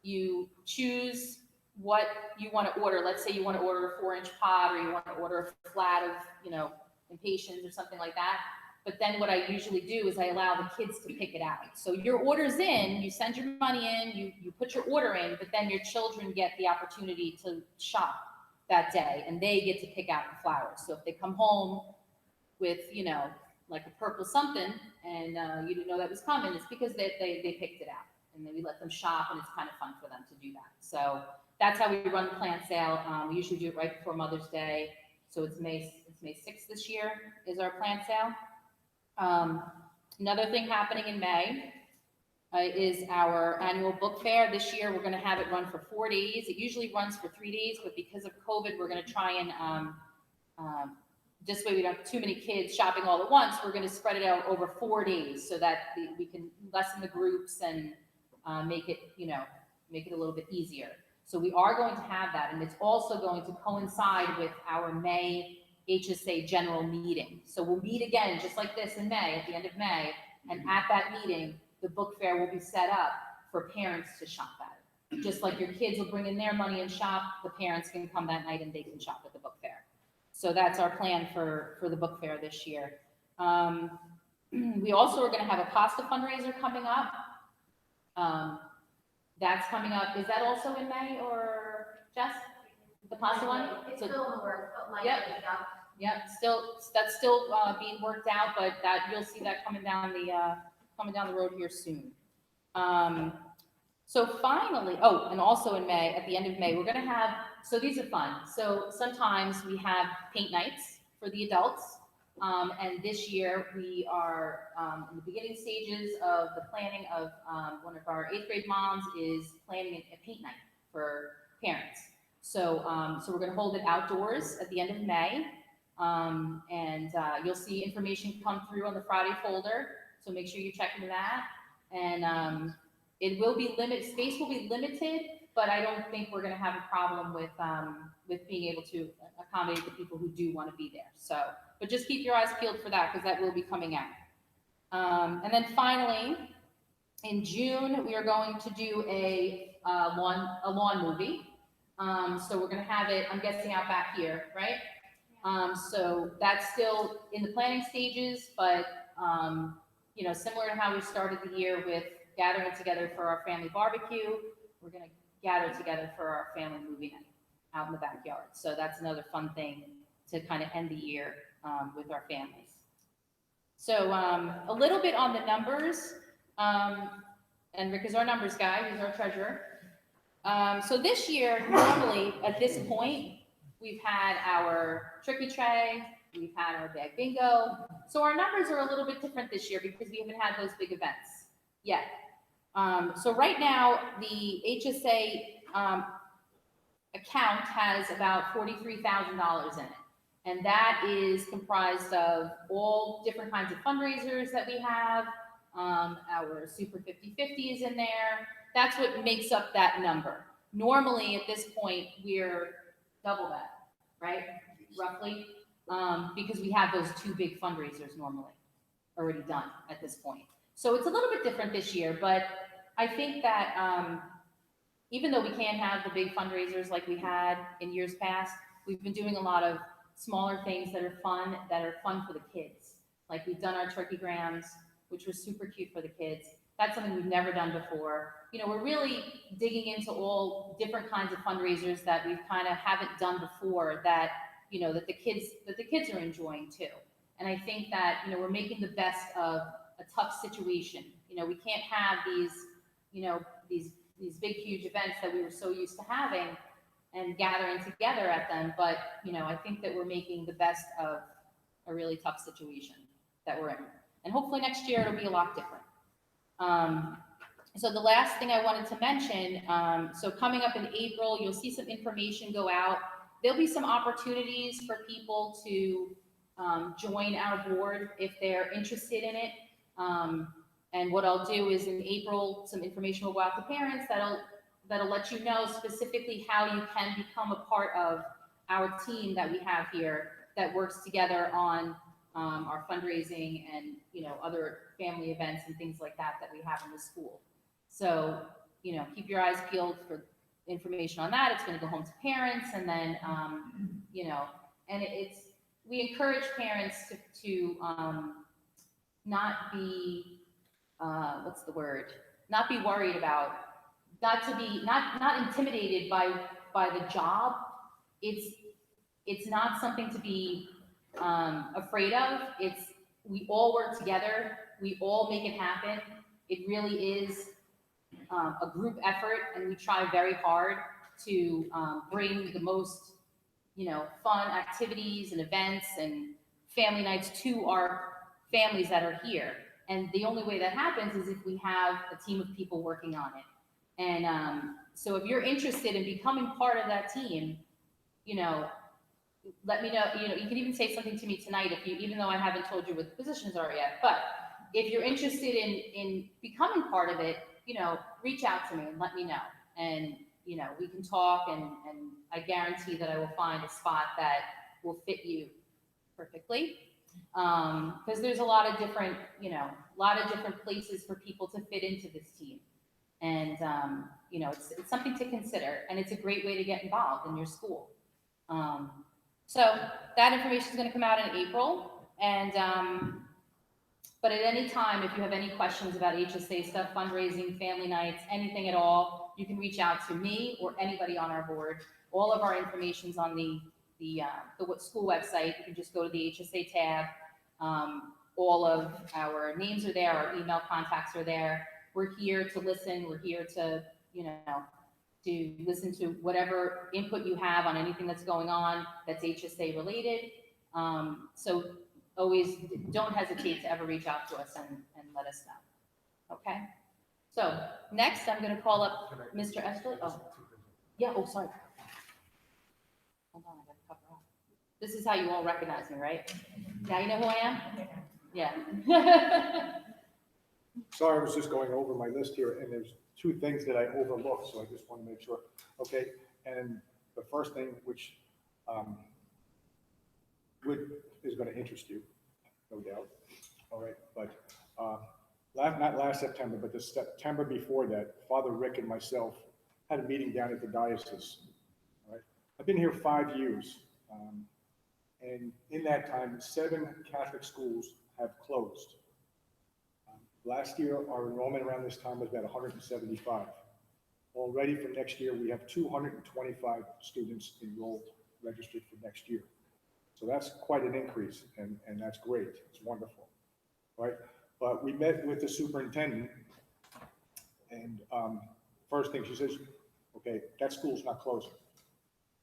You choose what you want to order. Let's say you want to order a 4-inch pot, or you want to order a flat of, impatiens or something like that. But then what I usually do is I allow the kids to pick it out. So your order's in, you send your money in, you put your order in, but then your children get the opportunity to shop that day, and they get to pick out the flowers. So if they come home with, like a purple something, and you didn't know that was coming, it's because they picked it out. And then we let them shop, and it's kind of fun for them to do that. So that's how we run the plant sale. We usually do it right before Mother's Day. So it's May 6th this year is our plant sale. Another thing happening in May is our annual book fair. This year, we're going to have it run for 4 days. It usually runs for 3 days, but because of COVID, we're going to try and, this way we don't have too many kids shopping all at once. We're going to spread it out over 4 days so that we can lessen the groups and make it a little bit easier. So we are going to have that, and it's also going to coincide with our May HSA general meeting. So we'll meet again, just like this in May, at the end of May, and at that meeting, the book fair will be set up for parents to shop at it. Just like your kids will bring in their money and shop, the parents can come that night and they can shop at the book fair. So that's our plan for the book fair this year. We also are going to have a pasta fundraiser coming up. That's coming up. Is that also in May, or Jess? The pasta one? It's still in the works, but like, Yep. That's still being worked out, but you'll see that coming down the road here soon. So finally, and also in May, at the end of May, we're going to have, so these are fun. So sometimes we have paint nights for the adults. And this year we are in the beginning stages of the planning of one of our 8th grade moms is planning a paint night for parents. So we're going to hold it outdoors at the end of May. And you'll see information come through on the Friday folder. So make sure you check into that. And it will be limited, space will be limited, but I don't think we're gonna have a problem with being able to accommodate the people who do want to be there. So, but just keep your eyes peeled for that, because that will be coming out. And then finally, in June, we are going to do a lawn movie. So we're gonna have it, I'm guessing, out back here, right? So that's still in the planning stages, but, you know, similar to how we started the year with gathering together for our family barbecue, we're gonna gather together for our family movie night out in the backyard. So that's another fun thing to kind of end the year with our families. So a little bit on the numbers, and Rick is our numbers guy, he's our treasurer. So this year, normally at this point, we've had our tricky tray, we've had our bag bingo. So our numbers are a little bit different this year because we haven't had those big events yet. So right now, the HSA account has about $43,000 in it. And that is comprised of all different kinds of fundraisers that we have. Our Super 50/50 is in there. That's what makes up that number. Normally, at this point, we're double that, right? Roughly, because we have those two big fundraisers normally already done at this point. So it's a little bit different this year, but I think that even though we can't have the big fundraisers like we had in years past, we've been doing a lot of smaller things that are fun for the kids. Like we've done our turkey grams, which was super cute for the kids. That's something we've never done before. You know, we're really digging into all different kinds of fundraisers that we've kind of haven't done before that, you know, that the kids are enjoying too. And I think that, you know, we're making the best of a tough situation. You know, we can't have these, you know, these big, huge events that we were so used to having and gathering together at them. But, you know, I think that we're making the best of a really tough situation that we're in. And hopefully next year it'll be a lot different. So the last thing I wanted to mention, so coming up in April, you'll see some information go out. There'll be some opportunities for people to join our board if they're interested in it. And what I'll do is in April, some information will go out to parents that'll let you know specifically how you can become a part of our team that we have here that works together on our fundraising and, you know, other family events and things like that we have in the school. So, you know, keep your eyes peeled for information on that. It's going to go home to parents, and then, you know, and we encourage parents to not be, not be worried about, not intimidated by the job. It's not something to be afraid of. We all work together. We all make it happen. It really is a group effort, and we try very hard to bring the most, you know, fun activities and events and family nights to our families that are here. And the only way that happens is if we have a team of people working on it. And so if you're interested in becoming part of that team, you know, let me know. You know, you can even say something to me tonight even though I haven't told you what the positions are yet. But if you're interested in becoming part of it, you know, reach out to me and let me know. And, you know, we can talk, and I guarantee that I will find a spot that will fit you perfectly. Because there's a lot of different, you know, places for people to fit into this team. And, you know, it's something to consider, and it's a great way to get involved in your school. So that information is going to come out in April. And, but at any time, if you have any questions about HSA stuff, fundraising, family nights, anything at all, you can reach out to me or anybody on our board. All of our information's on the school website. You can just go to the HSA tab. All of our names are there. Our email contacts are there. We're here to listen. We're here to, you know, to listen to whatever input you have on anything that's going on that's HSA related. So always don't hesitate to ever reach out to us and let us know. Okay? So next, I'm going to call up Mr. Esterly. Oh, yeah. Oh, sorry. Hold on, I got to cover up. This is how you all recognize me, right? Now you know who I am? Yeah. Sorry, I was just going over my list here, and there's two things that I overlooked, so I just want to make sure. Okay, and the first thing, which is going to interest you, no doubt. All right, but not last September, but the September before that, Father Rick and myself had a meeting down at the diocese. All right, I've been here 5 years, and in that time, 7 Catholic schools have closed. Last year, our enrollment around this time was about 175. Already for next year, we have 225 students enrolled, registered for next year. So that's quite an increase, and that's great. It's wonderful, right? But we met with the superintendent, and first thing she says, okay, that school's not closing.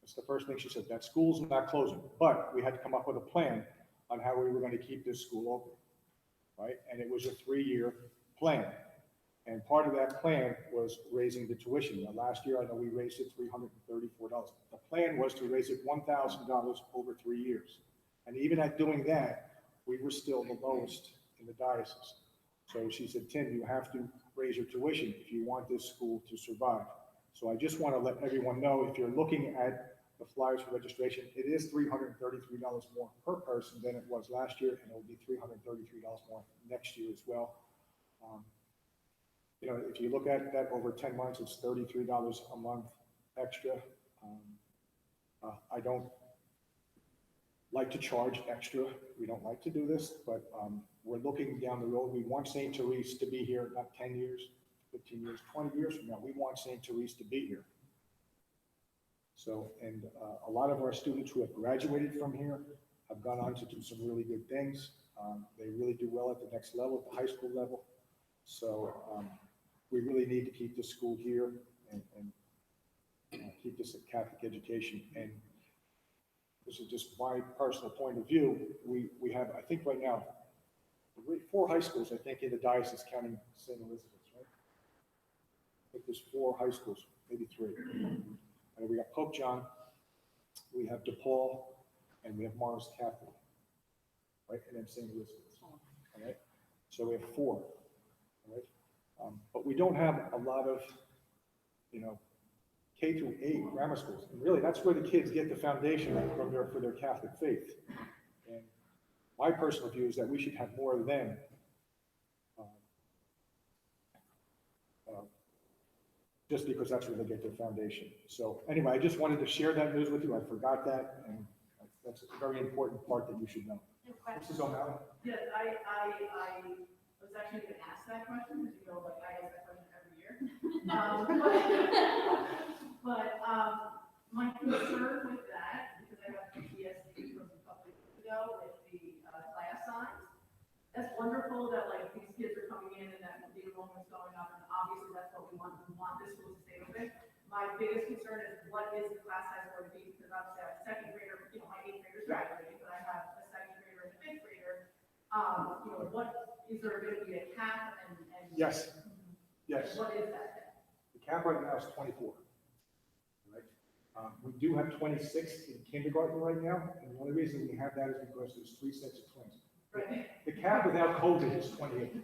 That's the first thing she said, that school's not closing. But we had to come up with a plan on how we were going to keep this school open, right? And it was a 3-year plan. And part of that plan was raising the tuition. Now, last year, I know we raised it $334. The plan was to raise it $1,000 over 3 years. And even at doing that, we were still the lowest in the diocese. So she said, Tim, you have to raise your tuition if you want this school to survive. So I just want to let everyone know, if you're looking at the flyers for registration, it is $333 more per person than it was last year, and it will be $333 more next year as well. You know, if you look at that over 10 months, it's $33 a month extra. I don't like to charge extra. We don't like to do this, but we're looking down the road. We want St. Therese to be here, not 10 years, 15 years, 20 years from now. We want St. Therese to be here. So, and a lot of our students who have graduated from here have gone on to do some really good things. They really do well at the next level, at the high school level. So we really need to keep this school here and keep this a Catholic education. And this is just my personal point of view. We have, I think right now, 4 high schools, I think, in the diocese, counting St. Elizabeth's, right? I think there's 4 high schools, maybe 3. And we got Pope John, we have DePaul, and we have Morris Catholic, right? And then St. Elizabeth's, all right? So we have 4, all right? But we don't have a lot of, you know, K through 8 grammar schools. And really, that's where the kids get the foundation for their Catholic faith. And my personal view is that we should have more of them. Just because that's where they get their foundation. So anyway, I just wanted to share that news with you. I forgot that, and that's a very important part that you should know. Mrs. O'Malley? Yes, I was actually going to ask that question, because you know, like I ask that question every year. But my concern with that, because I got PTSD from a couple of years ago with the class size, that's wonderful that like these kids are coming in and that the enrollment's going up, and obviously that's what we want. We want this school to stay open. My biggest concern is what is the class size going to be, because obviously I have a second grader, you know, my 8th grader's graduating, but I have a second grader and a 5th grader. You know, what is there going to be a cap and Yes, yes. what is that? The cap right now is 24, right? We do have 26 in kindergarten right now, and the only reason we have that is because there's 3 sets of twins. Right. The cap without COVID is 28.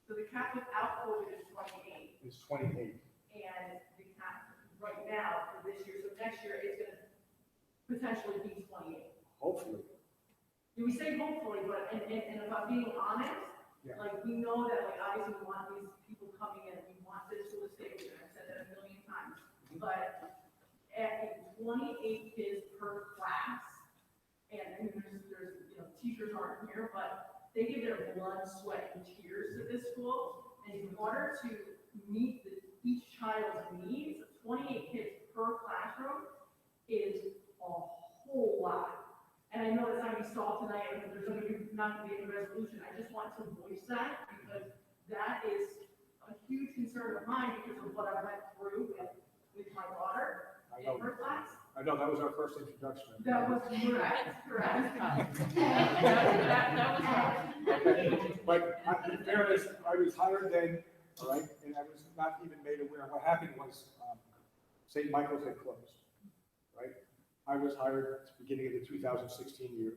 So the cap without COVID is 28, It's 28. and the cap right now for this year, so next year it's going to potentially be 28. Hopefully. We say hopefully, but, and if I'm being honest, Yeah. like, we know that, like, obviously we want these people coming in, we want this school to stay open, I've said that a million times. But at 28 kids per class, and I mean, there's, you know, teachers aren't here, but they give their blood, sweat, and tears to this school, and in order to meet each child's needs, 28 kids per classroom is a whole lot. And I know it's not going to be solved tonight, and there's not going to be a resolution. I just want to voice that, because that is a huge concern of mine because of what I went through with my daughter in her class. I know, that was our first introduction. That was correct. That was hard. Okay. But in fairness, I was hired then, all right, and I was not even made aware. What happened was St. Michael's had closed, right? I was hired at the beginning of the 2016 year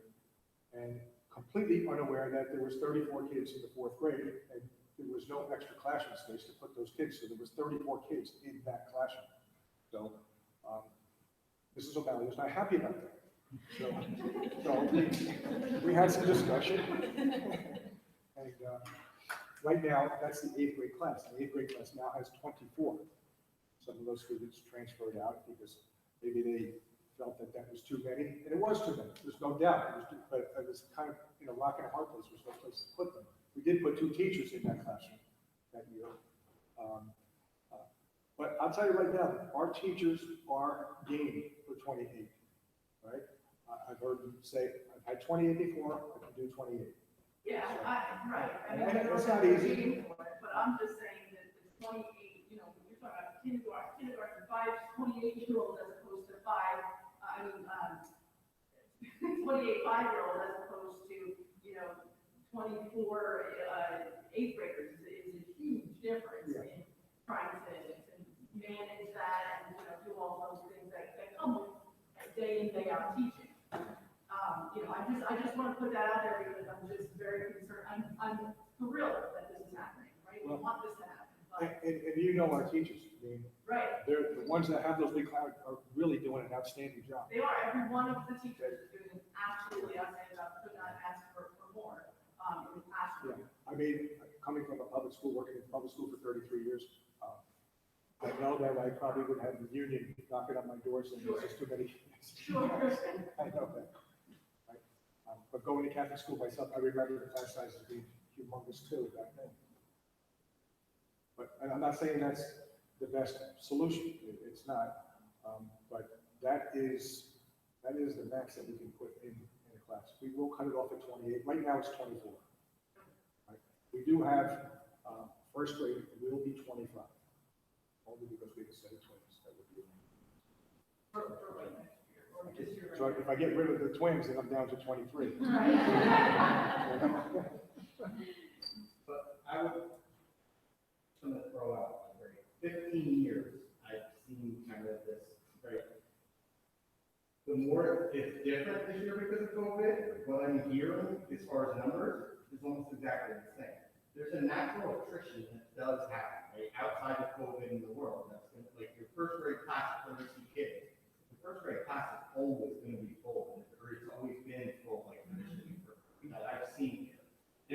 and completely unaware that there was 34 kids in the 4th grade, and there was no extra classroom space to put those kids, so there was 34 kids in that classroom. So, Mrs. O'Malley was not happy about that. So we had some discussion. And right now, that's the 8th grade class. The 8th grade class now has 24. Some of those students transferred out because maybe they felt that that was too many, and it was too many, there's no doubt. But it was kind of, a rock and a hard place, there was no place to put them. We did put 2 teachers in that classroom that year. But I'll tell you right now, our teachers are game for 28, right? I've heard them say, I've had 28 before, I can do 28. Yeah, right. I And mean, it's we're not easy. waiting for it, but I'm just saying that the 28, when you're talking about kindergarten, 28-year-olds as opposed to 28 5-year-olds as opposed to, 24 8th graders is a huge difference in trying to manage that and, do all those things that come with day in, day out teaching. I just want to put that out there because I'm just very concerned. I'm thrilled that this is happening, right? We want this to happen, but, And you know our teachers, I mean, right, they're the ones that have those big clouds are really doing an outstanding job. they are. Every one of the teachers is doing an absolutely outstanding job. Could not ask for more, in the classroom. Yeah, I mean, coming from a public school, working in public school for 33 years, I know that I probably would have the union knocking on my door saying there's just too many kids. Sure. I know that. Right? But going to Catholic school myself, I remember the class sizes being humongous too back then. And I'm not saying that's the best solution. It's not. But that is the max that we can put in a class. We will cut it off at 28. Right now it's 24. Right? We do have first grade, it will be 25. Only because we have a set of twins. That would be. For like next year, or this year. So if I get rid of the twins, then I'm down to 23. But I would, I'm gonna throw out, right, 15 years, I've seen kind of this, right? The more it's different this year because of COVID, what I'm hearing as far as numbers is almost exactly the same. There's a natural attrition that does happen, right, outside of COVID in the world. That's gonna, like your first grade class of 32 kids. The first grade class is always gonna be full, and it's always been full, like traditionally, that I've seen here.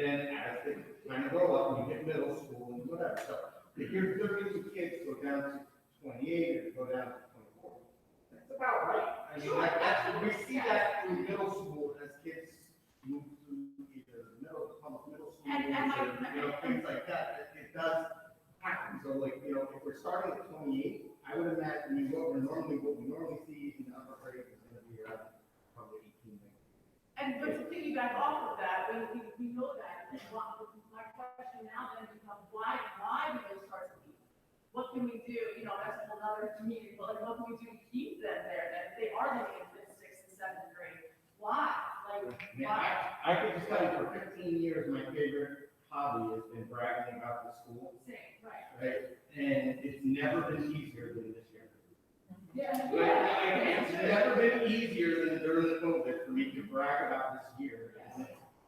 And as they kind of grow up, you get middle school and whatever. So if your 32 kids go down to 28 or go down to 24, that's about right. I mean, we see that through middle school as kids move through either public middle school or things like that. It does happen. So like, if we're starting at 28, I would imagine what we normally see in the upper grade is going to be around probably 18. But to piggyback off of that, we know that. My question now then becomes why do they start to leave? What can we do? That's a whole other meeting, but like, what can we do to keep them there? That they are living in 5th, 6th, and 7th grade. Why? Why? I could just tell you for 15 years, my favorite hobby has been bragging about the school, Same, right? right? And it's never been easier than this year. Yeah. It's never been easier than during the COVID for me to brag about this year.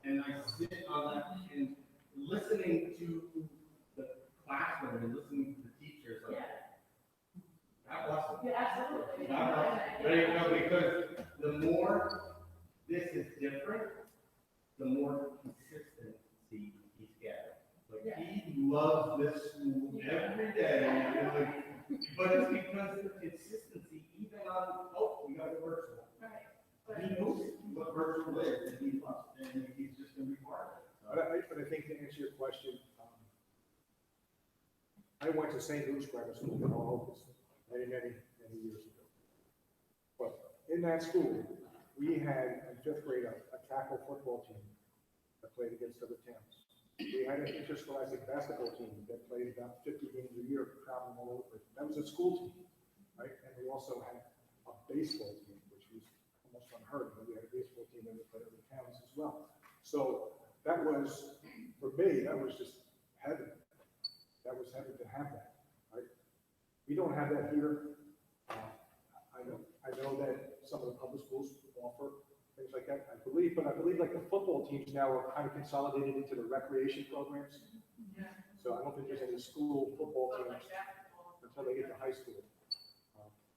And I sit on that and listening to the classroom and listening to the teachers, like, God bless them. Yeah, absolutely. God bless them. Because the more this is different, the more consistency he's getting. Like, he loves this school every day, and like, but it's because of consistency, even on, we got a virtual. Right. He knows what virtual is, and he loves it, and he's just gonna be part of it. But I think to answer your question, I went to St. Luke's Grammar School in All many years ago. But in that school, we had in 5th grade a tackle football team that played against other towns. We had an interscholastic basketball team that played about 50 games a year, traveling all over. That was a school team, right? And we also had a baseball team, which was almost unheard of. We had a baseball team that played other towns as well. So that was, for me, that was just heaven. That was heaven to have that, right? We don't have that here. I know that some of the public schools offer things like that. I believe like the football teams now are kind of consolidated into the recreation programs. Yeah. So I don't think there's any school football teams until they get to high school.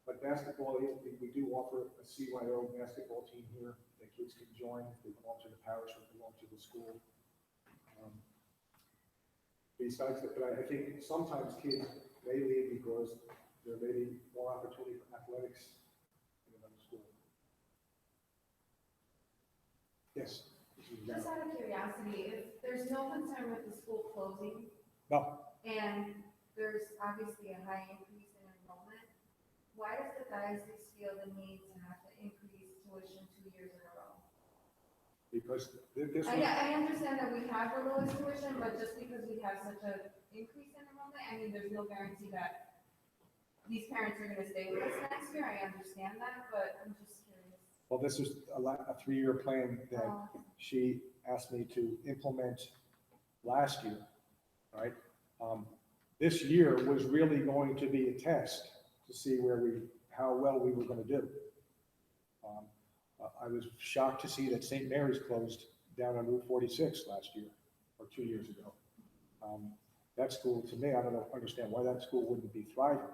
But basketball, we do offer a CYO basketball team here that kids can join, if they belong to the parish or belong to the school. Besides that, but I think sometimes kids may leave because there may be more opportunity for athletics in another school. Yes? Just out of curiosity, if there's no concern with the school closing, No, and there's obviously a high increase in enrollment, why does the diocese feel the need to have to increase tuition 2 years in a row? because this was. I understand that we have the lowest tuition, but just because we have such an increase in enrollment, I mean, there's no guarantee that these parents are gonna stay with us next year, I understand that, but I'm just curious. Well, this is a 3-year plan that Oh. she asked me to implement last year, right? This year was really going to be a test to see how well we were gonna do. I was shocked to see that St. Mary's closed down on Route 46 last year, or 2 years ago. That school, to me, I don't understand why that school wouldn't be thriving.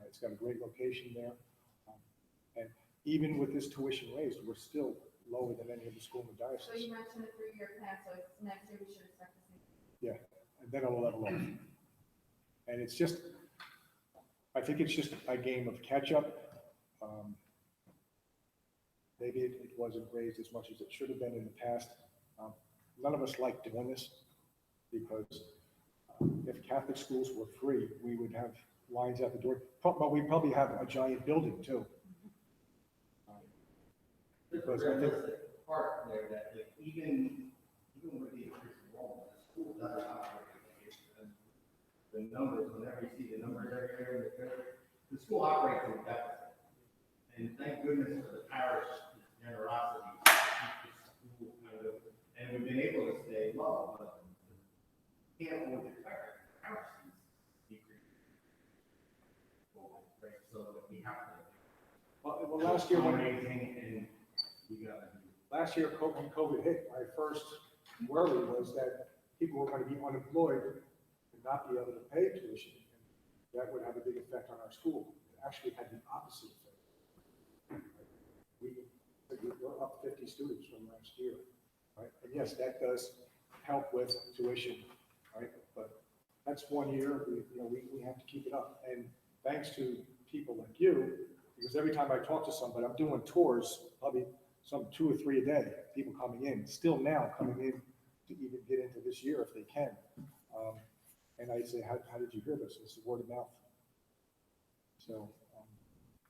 It's got a great location there. And even with this tuition raised, we're still lower than any other school in the So diocese. you mentioned a 3-year plan, so it's next year we should expect to see. And then it'll level off. And it's just, I think it's just a game of catch-up. Maybe it wasn't raised as much as it should have been in the past. None of us like doing this because if Catholic schools were free, we would have lines out the door. But we probably have a giant building too. Because I think, realistic part there that if even with the increased enrollment, the school doesn't operate. And the numbers, whenever you see the numbers every year, the school operates in a deficit. And thank goodness for the parish generosity to keep the school kind of, and we've been able to stay low, but can't always expect the parish decrease. Right, so that we have to. well, last year when Amazing, and you gotta do. last year, when COVID hit, my first worry was that people were going to be unemployed and not be able to pay tuition. And that would have a big effect on our school. It actually had the opposite effect. We're up 50 students from last year, right? And yes, that does help with tuition, right? But that's 1 year, we have to keep it up. And thanks to people like you, because every time I talk to somebody, I'm doing tours, probably some 2 or 3 a day, people coming in, still now coming in to even get into this year if they can. And I say, how did you hear this? It's word of mouth. So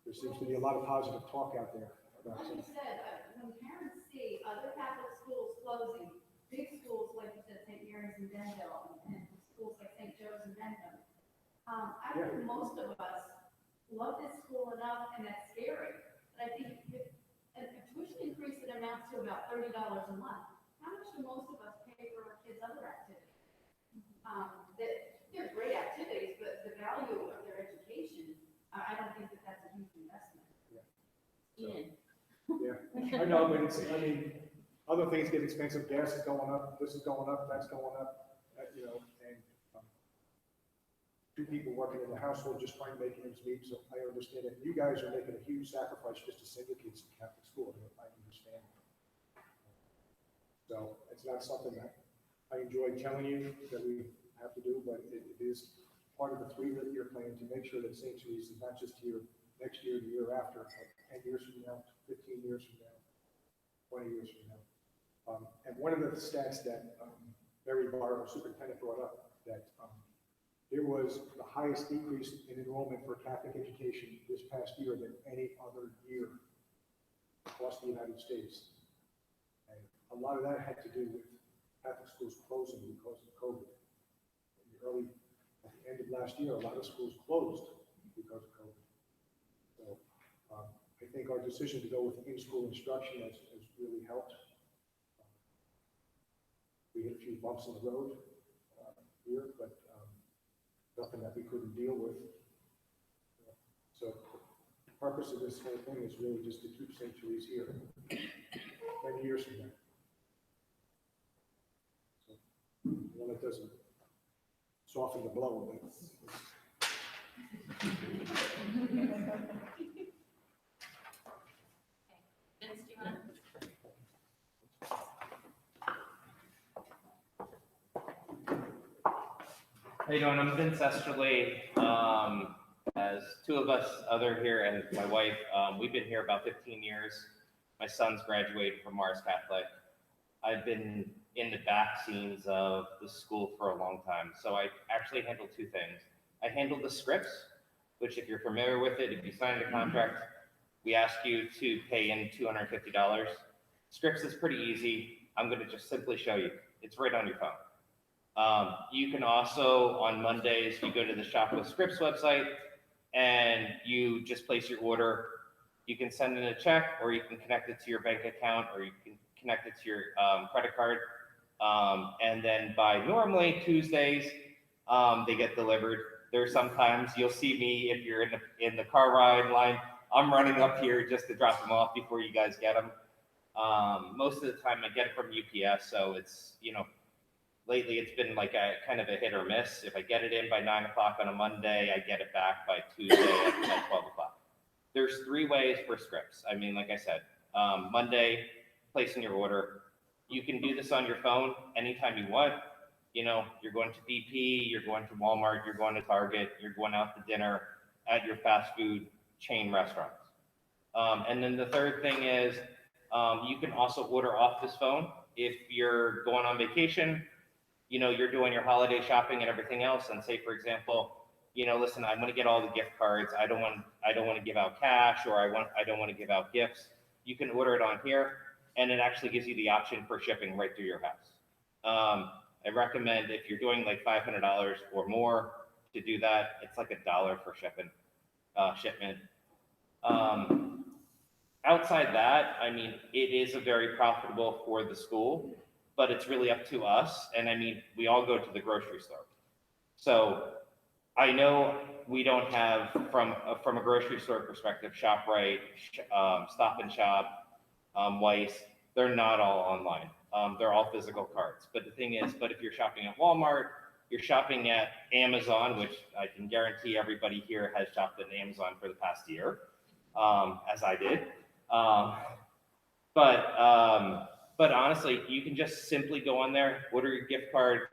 there seems to be a lot of positive talk out there. Like you said, when parents see other Catholic schools closing, big schools like you said, St. Mary's and Denville, and schools like St. Joe's and Bentham, I think most of us love this school enough, and that's scary. But I think if a tuition increase that amounts to about $30 a month, how much do most of us pay for our kids' other activities? They're great activities, but the value of their education, I don't think that that's a huge investment. Ian. Yeah, I know, but other things get expensive. Gas is going up, this is going up, that's going up, and 2 people working in the household just trying to make ends meet, so I understand it. You guys are making a huge sacrifice just to send your kids to Catholic school, and I understand. So it's not something that I enjoy telling you that we have to do, but it is part of the 3-year plan to make sure that St. Teresa is not just here next year, the year after, but 10 years from now, 15 years from now, 20 years from now. And one of the stats that Mary Barr, our superintendent, brought up, that there was the highest increase in enrollment for Catholic education this past year than any other year across the United States. And a lot of that had to do with Catholic schools closing because of COVID. At the end of last year, a lot of schools closed because of COVID. So I think our decision to go with in-school instruction has really helped. We hit a few bumps in the road here, but nothing that we couldn't deal with. So the purpose of this whole thing is really just to keep St. Teresa here 10 years from now. So, one that doesn't soften the blow a bit. Vince, do you want How you doing? I'm Vince Esterly. As two of us other here and my wife, we've been here about 15 years. My son's graduated from Mars Catholic. I've been in the back scenes of the school for a long time. So I actually handle two things. I handle the scripts, which if you're familiar with it, if you signed a contract, we ask you to pay in $250. Scripts is pretty easy. I'm going to just simply show you. It's right on your phone. You can also, on Mondays, you go to the Shop with Scripts website and you just place your order. You can send in a check, or you can connect it to your bank account, or you can connect it to your credit card. And then by normally Tuesdays, they get delivered. There's sometimes you'll see me, if you're in the car ride line, I'm running up here just to drop them off before you guys get them. Most of the time I get it from UPS, so it's, lately it's been like a kind of a hit or miss. If I get it in by 9 o'clock on a Monday, I get it back by Tuesday at 12 o'clock. There's 3 ways for scripts. I mean, like I said, Monday, placing your order. You can do this on your phone anytime you want. You're going to BP, you're going to Walmart, you're going to Target, you're going out to dinner at your fast food chain restaurants. And then the third thing is, you can also order off this phone. If you're going on vacation, you're doing your holiday shopping and everything else, and say, for example, listen, I want to get all the gift cards. I don't want to give out cash, or I don't want to give out gifts. You can order it on here, and it actually gives you the option for shipping right through your house. I recommend, if you're doing like $500 or more, to do that. It's like $1 for shipment. Outside that, I mean, it is a very profitable for the school, but it's really up to us. And I mean, we all go to the grocery store. So I know we don't have, from a grocery store perspective, ShopRite, Stop and Shop, Weiss, they're not all online. They're all physical cards. But the thing is, if you're shopping at Walmart, you're shopping at Amazon, which I can guarantee everybody here has shopped at Amazon for the past year, as I did. But honestly, you can just simply go on there, order your gift card,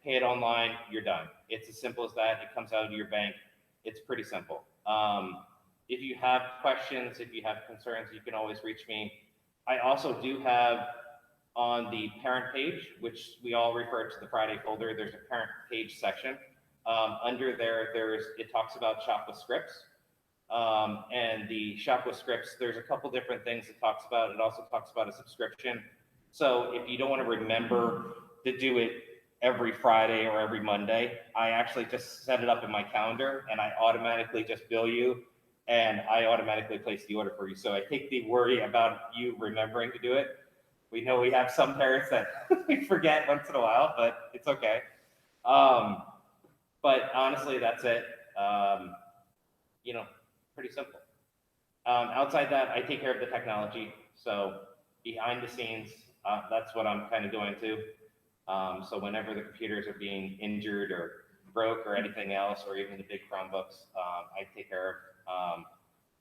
pay it online, you're done. It's as simple as that. It comes out of your bank. It's pretty simple. If you have questions, if you have concerns, you can always reach me. I also do have on the parent page, which we all refer to the Friday folder, there's a parent page section. Under there, it talks about Shop with Scripts. And the Shop with Scripts, there's a couple different things it talks about. It also talks about a subscription. So if you don't want to remember to do it every Friday or every Monday, I actually just set it up in my calendar and I automatically just bill you and I automatically place the order for you. So I take the worry about you remembering to do it. We know we have some parents that we forget once in a while, but it's okay. But honestly, that's it. Pretty simple. Outside that, I take care of the technology. So behind the scenes, that's what I'm kind of doing too. So whenever the computers are being injured or broke or anything else, or even the big Chromebooks, I take care of,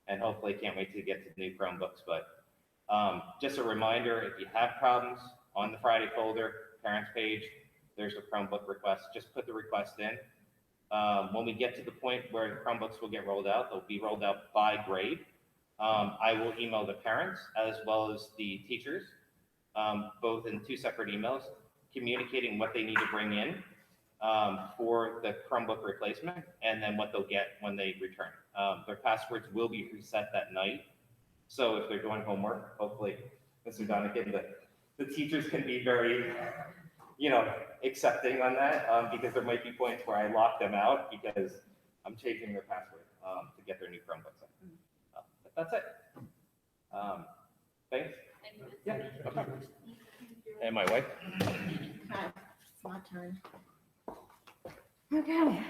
and hopefully can't wait to get to the new Chromebooks. But just a reminder, if you have problems, on the Friday folder, parents page, there's a Chromebook request. Just put the request in. When we get to the point where the Chromebooks will get rolled out, they'll be rolled out by grade. I will email the parents as well as the teachers, both in 2 separate emails, communicating what they need to bring in for the Chromebook replacement, and then what they'll get when they return. Their passwords will be reset that night. So if they're doing homework, hopefully, Mr. Donegan, the teachers can be very, accepting on that, because there might be points where I lock them out because I'm changing their password to get their new Chromebooks in. But that's it. Thanks. Yeah. Okay. And my wife. Hi, it's my turn. Okay.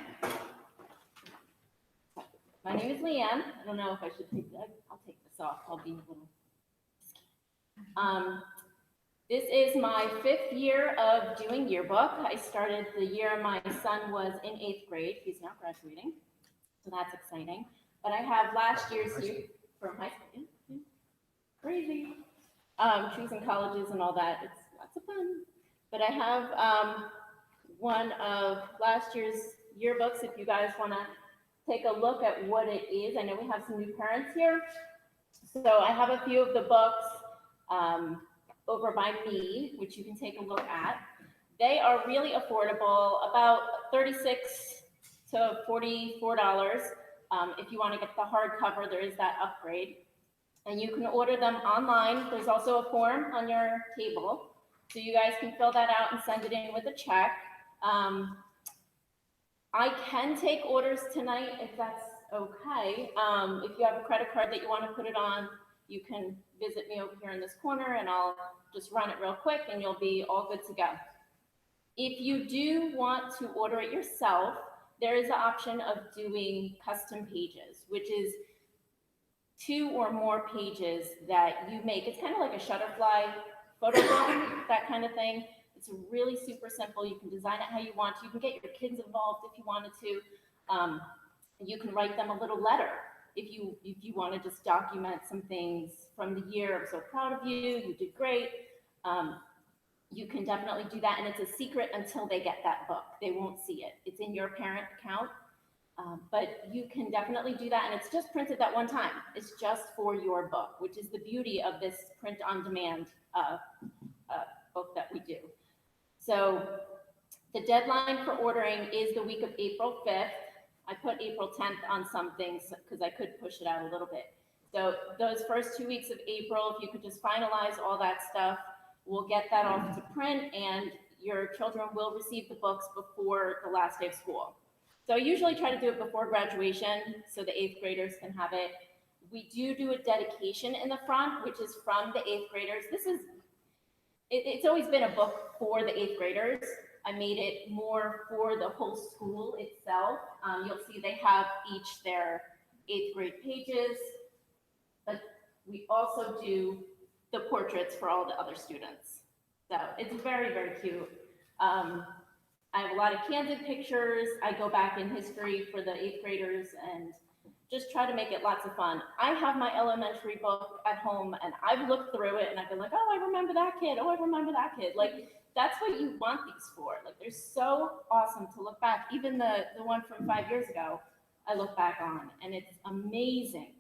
My name is Leanne. I don't know if I should take that. I'll take this off. I'll be a little. This is my 5th year of doing yearbook. I started the year my son was in 8th grade. He's now graduating, so that's exciting. But I have last year's year from high school. Yeah, yeah. Crazy. Choosing colleges and all that. It's lots of fun. But I have one of last year's yearbooks if you guys want to take a look at what it is. I know we have some new parents here. So I have a few of the books over by me, which you can take a look at. They are really affordable, about $36 to $44. If you want to get the hardcover, there is that upgrade. And you can order them online. There's also a form on your table. So you guys can fill that out and send it in with a check. I can take orders tonight if that's okay. If you have a credit card that you want to put it on, you can visit me over here in this corner and I'll just run it real quick and you'll be all good to go. If you do want to order it yourself, there is the option of doing custom pages, which is 2 or more pages that you make. It's kind of like a Shutterfly photo book, that kind of thing. It's really super simple. You can design it how you want to. You can get your kids involved if you wanted to. You can write them a little letter if you want to just document some things from the year. I'm so proud of you. You did great. You can definitely do that, and it's a secret until they get that book. They won't see it. It's in your parent account, but you can definitely do that, and it's just printed that one time. It's just for your book, which is the beauty of this print-on-demand book that we do. So the deadline for ordering is the week of April 5th. I put April 10th on some things because I could push it out a little bit. So those first 2 weeks of April, if you could just finalize all that stuff, we'll get that off to print and your children will receive the books before the last day of school. So I usually try to do it before graduation so the 8th graders can have it. We do a dedication in the front, which is from the 8th graders. It's always been a book for the 8th graders. I made it more for the whole school itself. You'll see they have each their 8th grade pages, but we also do the portraits for all the other students. So it's very, very cute. I have a lot of candid pictures. I go back in history for the 8th graders and just try to make it lots of fun. I have my elementary book at home and I've looked through it and I've been like, oh, I remember that kid. Oh, I remember that kid. Like, that's what you want these for. Like, they're so awesome to look back. Even the one from 5 years ago, I look back on, and it's amazing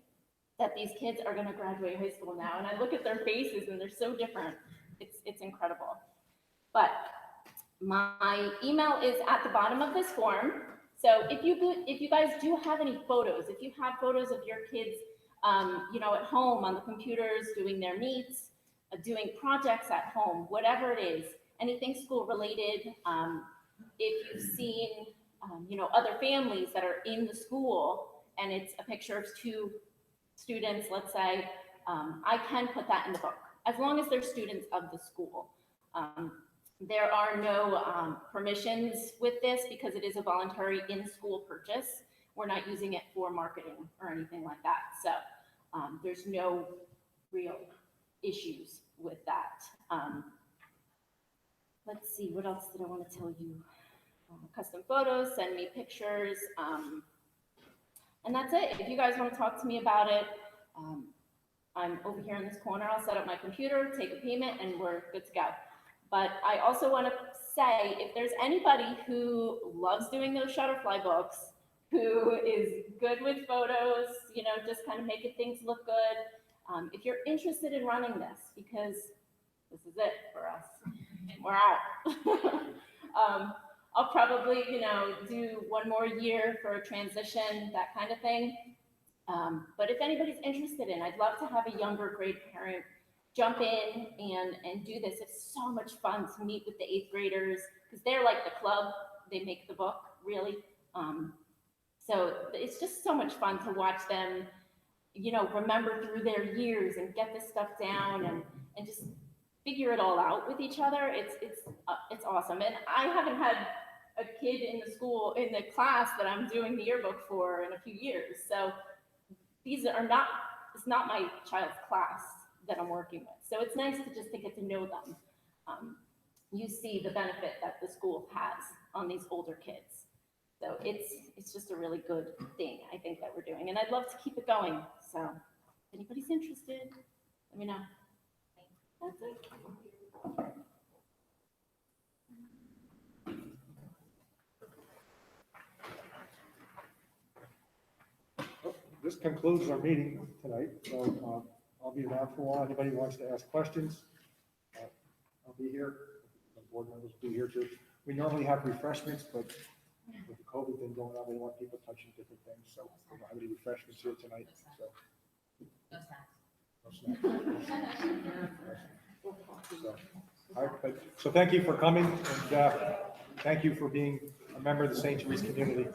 that these kids are going to graduate high school now. And I look at their faces and they're so different. It's incredible. But my email is at the bottom of this form. So if you guys do have any photos, if you have photos of your kids, at home on the computers, doing their meets, doing projects at home, whatever it is, anything school related, if you've seen, other families that are in the school and it's a picture of 2 students, let's say, I can put that in the book as long as they're students of the school. There are no permissions with this because it is a voluntary in-school purchase. We're not using it for marketing or anything like that. So there's no real issues with that. Let's see, what else did I want to tell you? Custom photos, send me pictures. And that's it. If you guys want to talk to me about it, I'm over here in this corner. I'll set up my computer, take a payment, and we're good to go. But I also want to say, if there's anybody who loves doing those Shutterfly books, who is good with photos, just kind of making things look good, if you're interested in running this, because this is it for us, we're out. I'll probably, do one more year for a transition, that kind of thing. But if anybody's interested in, I'd love to have a younger grade parent jump in and do this. It's so much fun to meet with the 8th graders because they're like the club. They make the book, really. So it's just so much fun to watch them, remember through their years and get this stuff down and just figure it all out with each other. It's awesome. And I haven't had a kid in the class that I'm doing the yearbook for in a few years. So it's not my child's class that I'm working with. So it's nice to just to get to know them. you see the benefit that the school has on these older kids. So it's just a really good thing, I think, that we're doing, and I'd love to keep it going. So if anybody's interested, let me know. That's it. This concludes our meeting tonight, so I'll be around for a while. Anybody who wants to ask questions, I'll be here. The board members will be here too. We normally have refreshments, but with the COVID thing going on, we want people touching different things, so we don't have any refreshments here tonight, so. No snacks. So, all right, so thank you for coming, and thank you for being a member of the St. Therese community.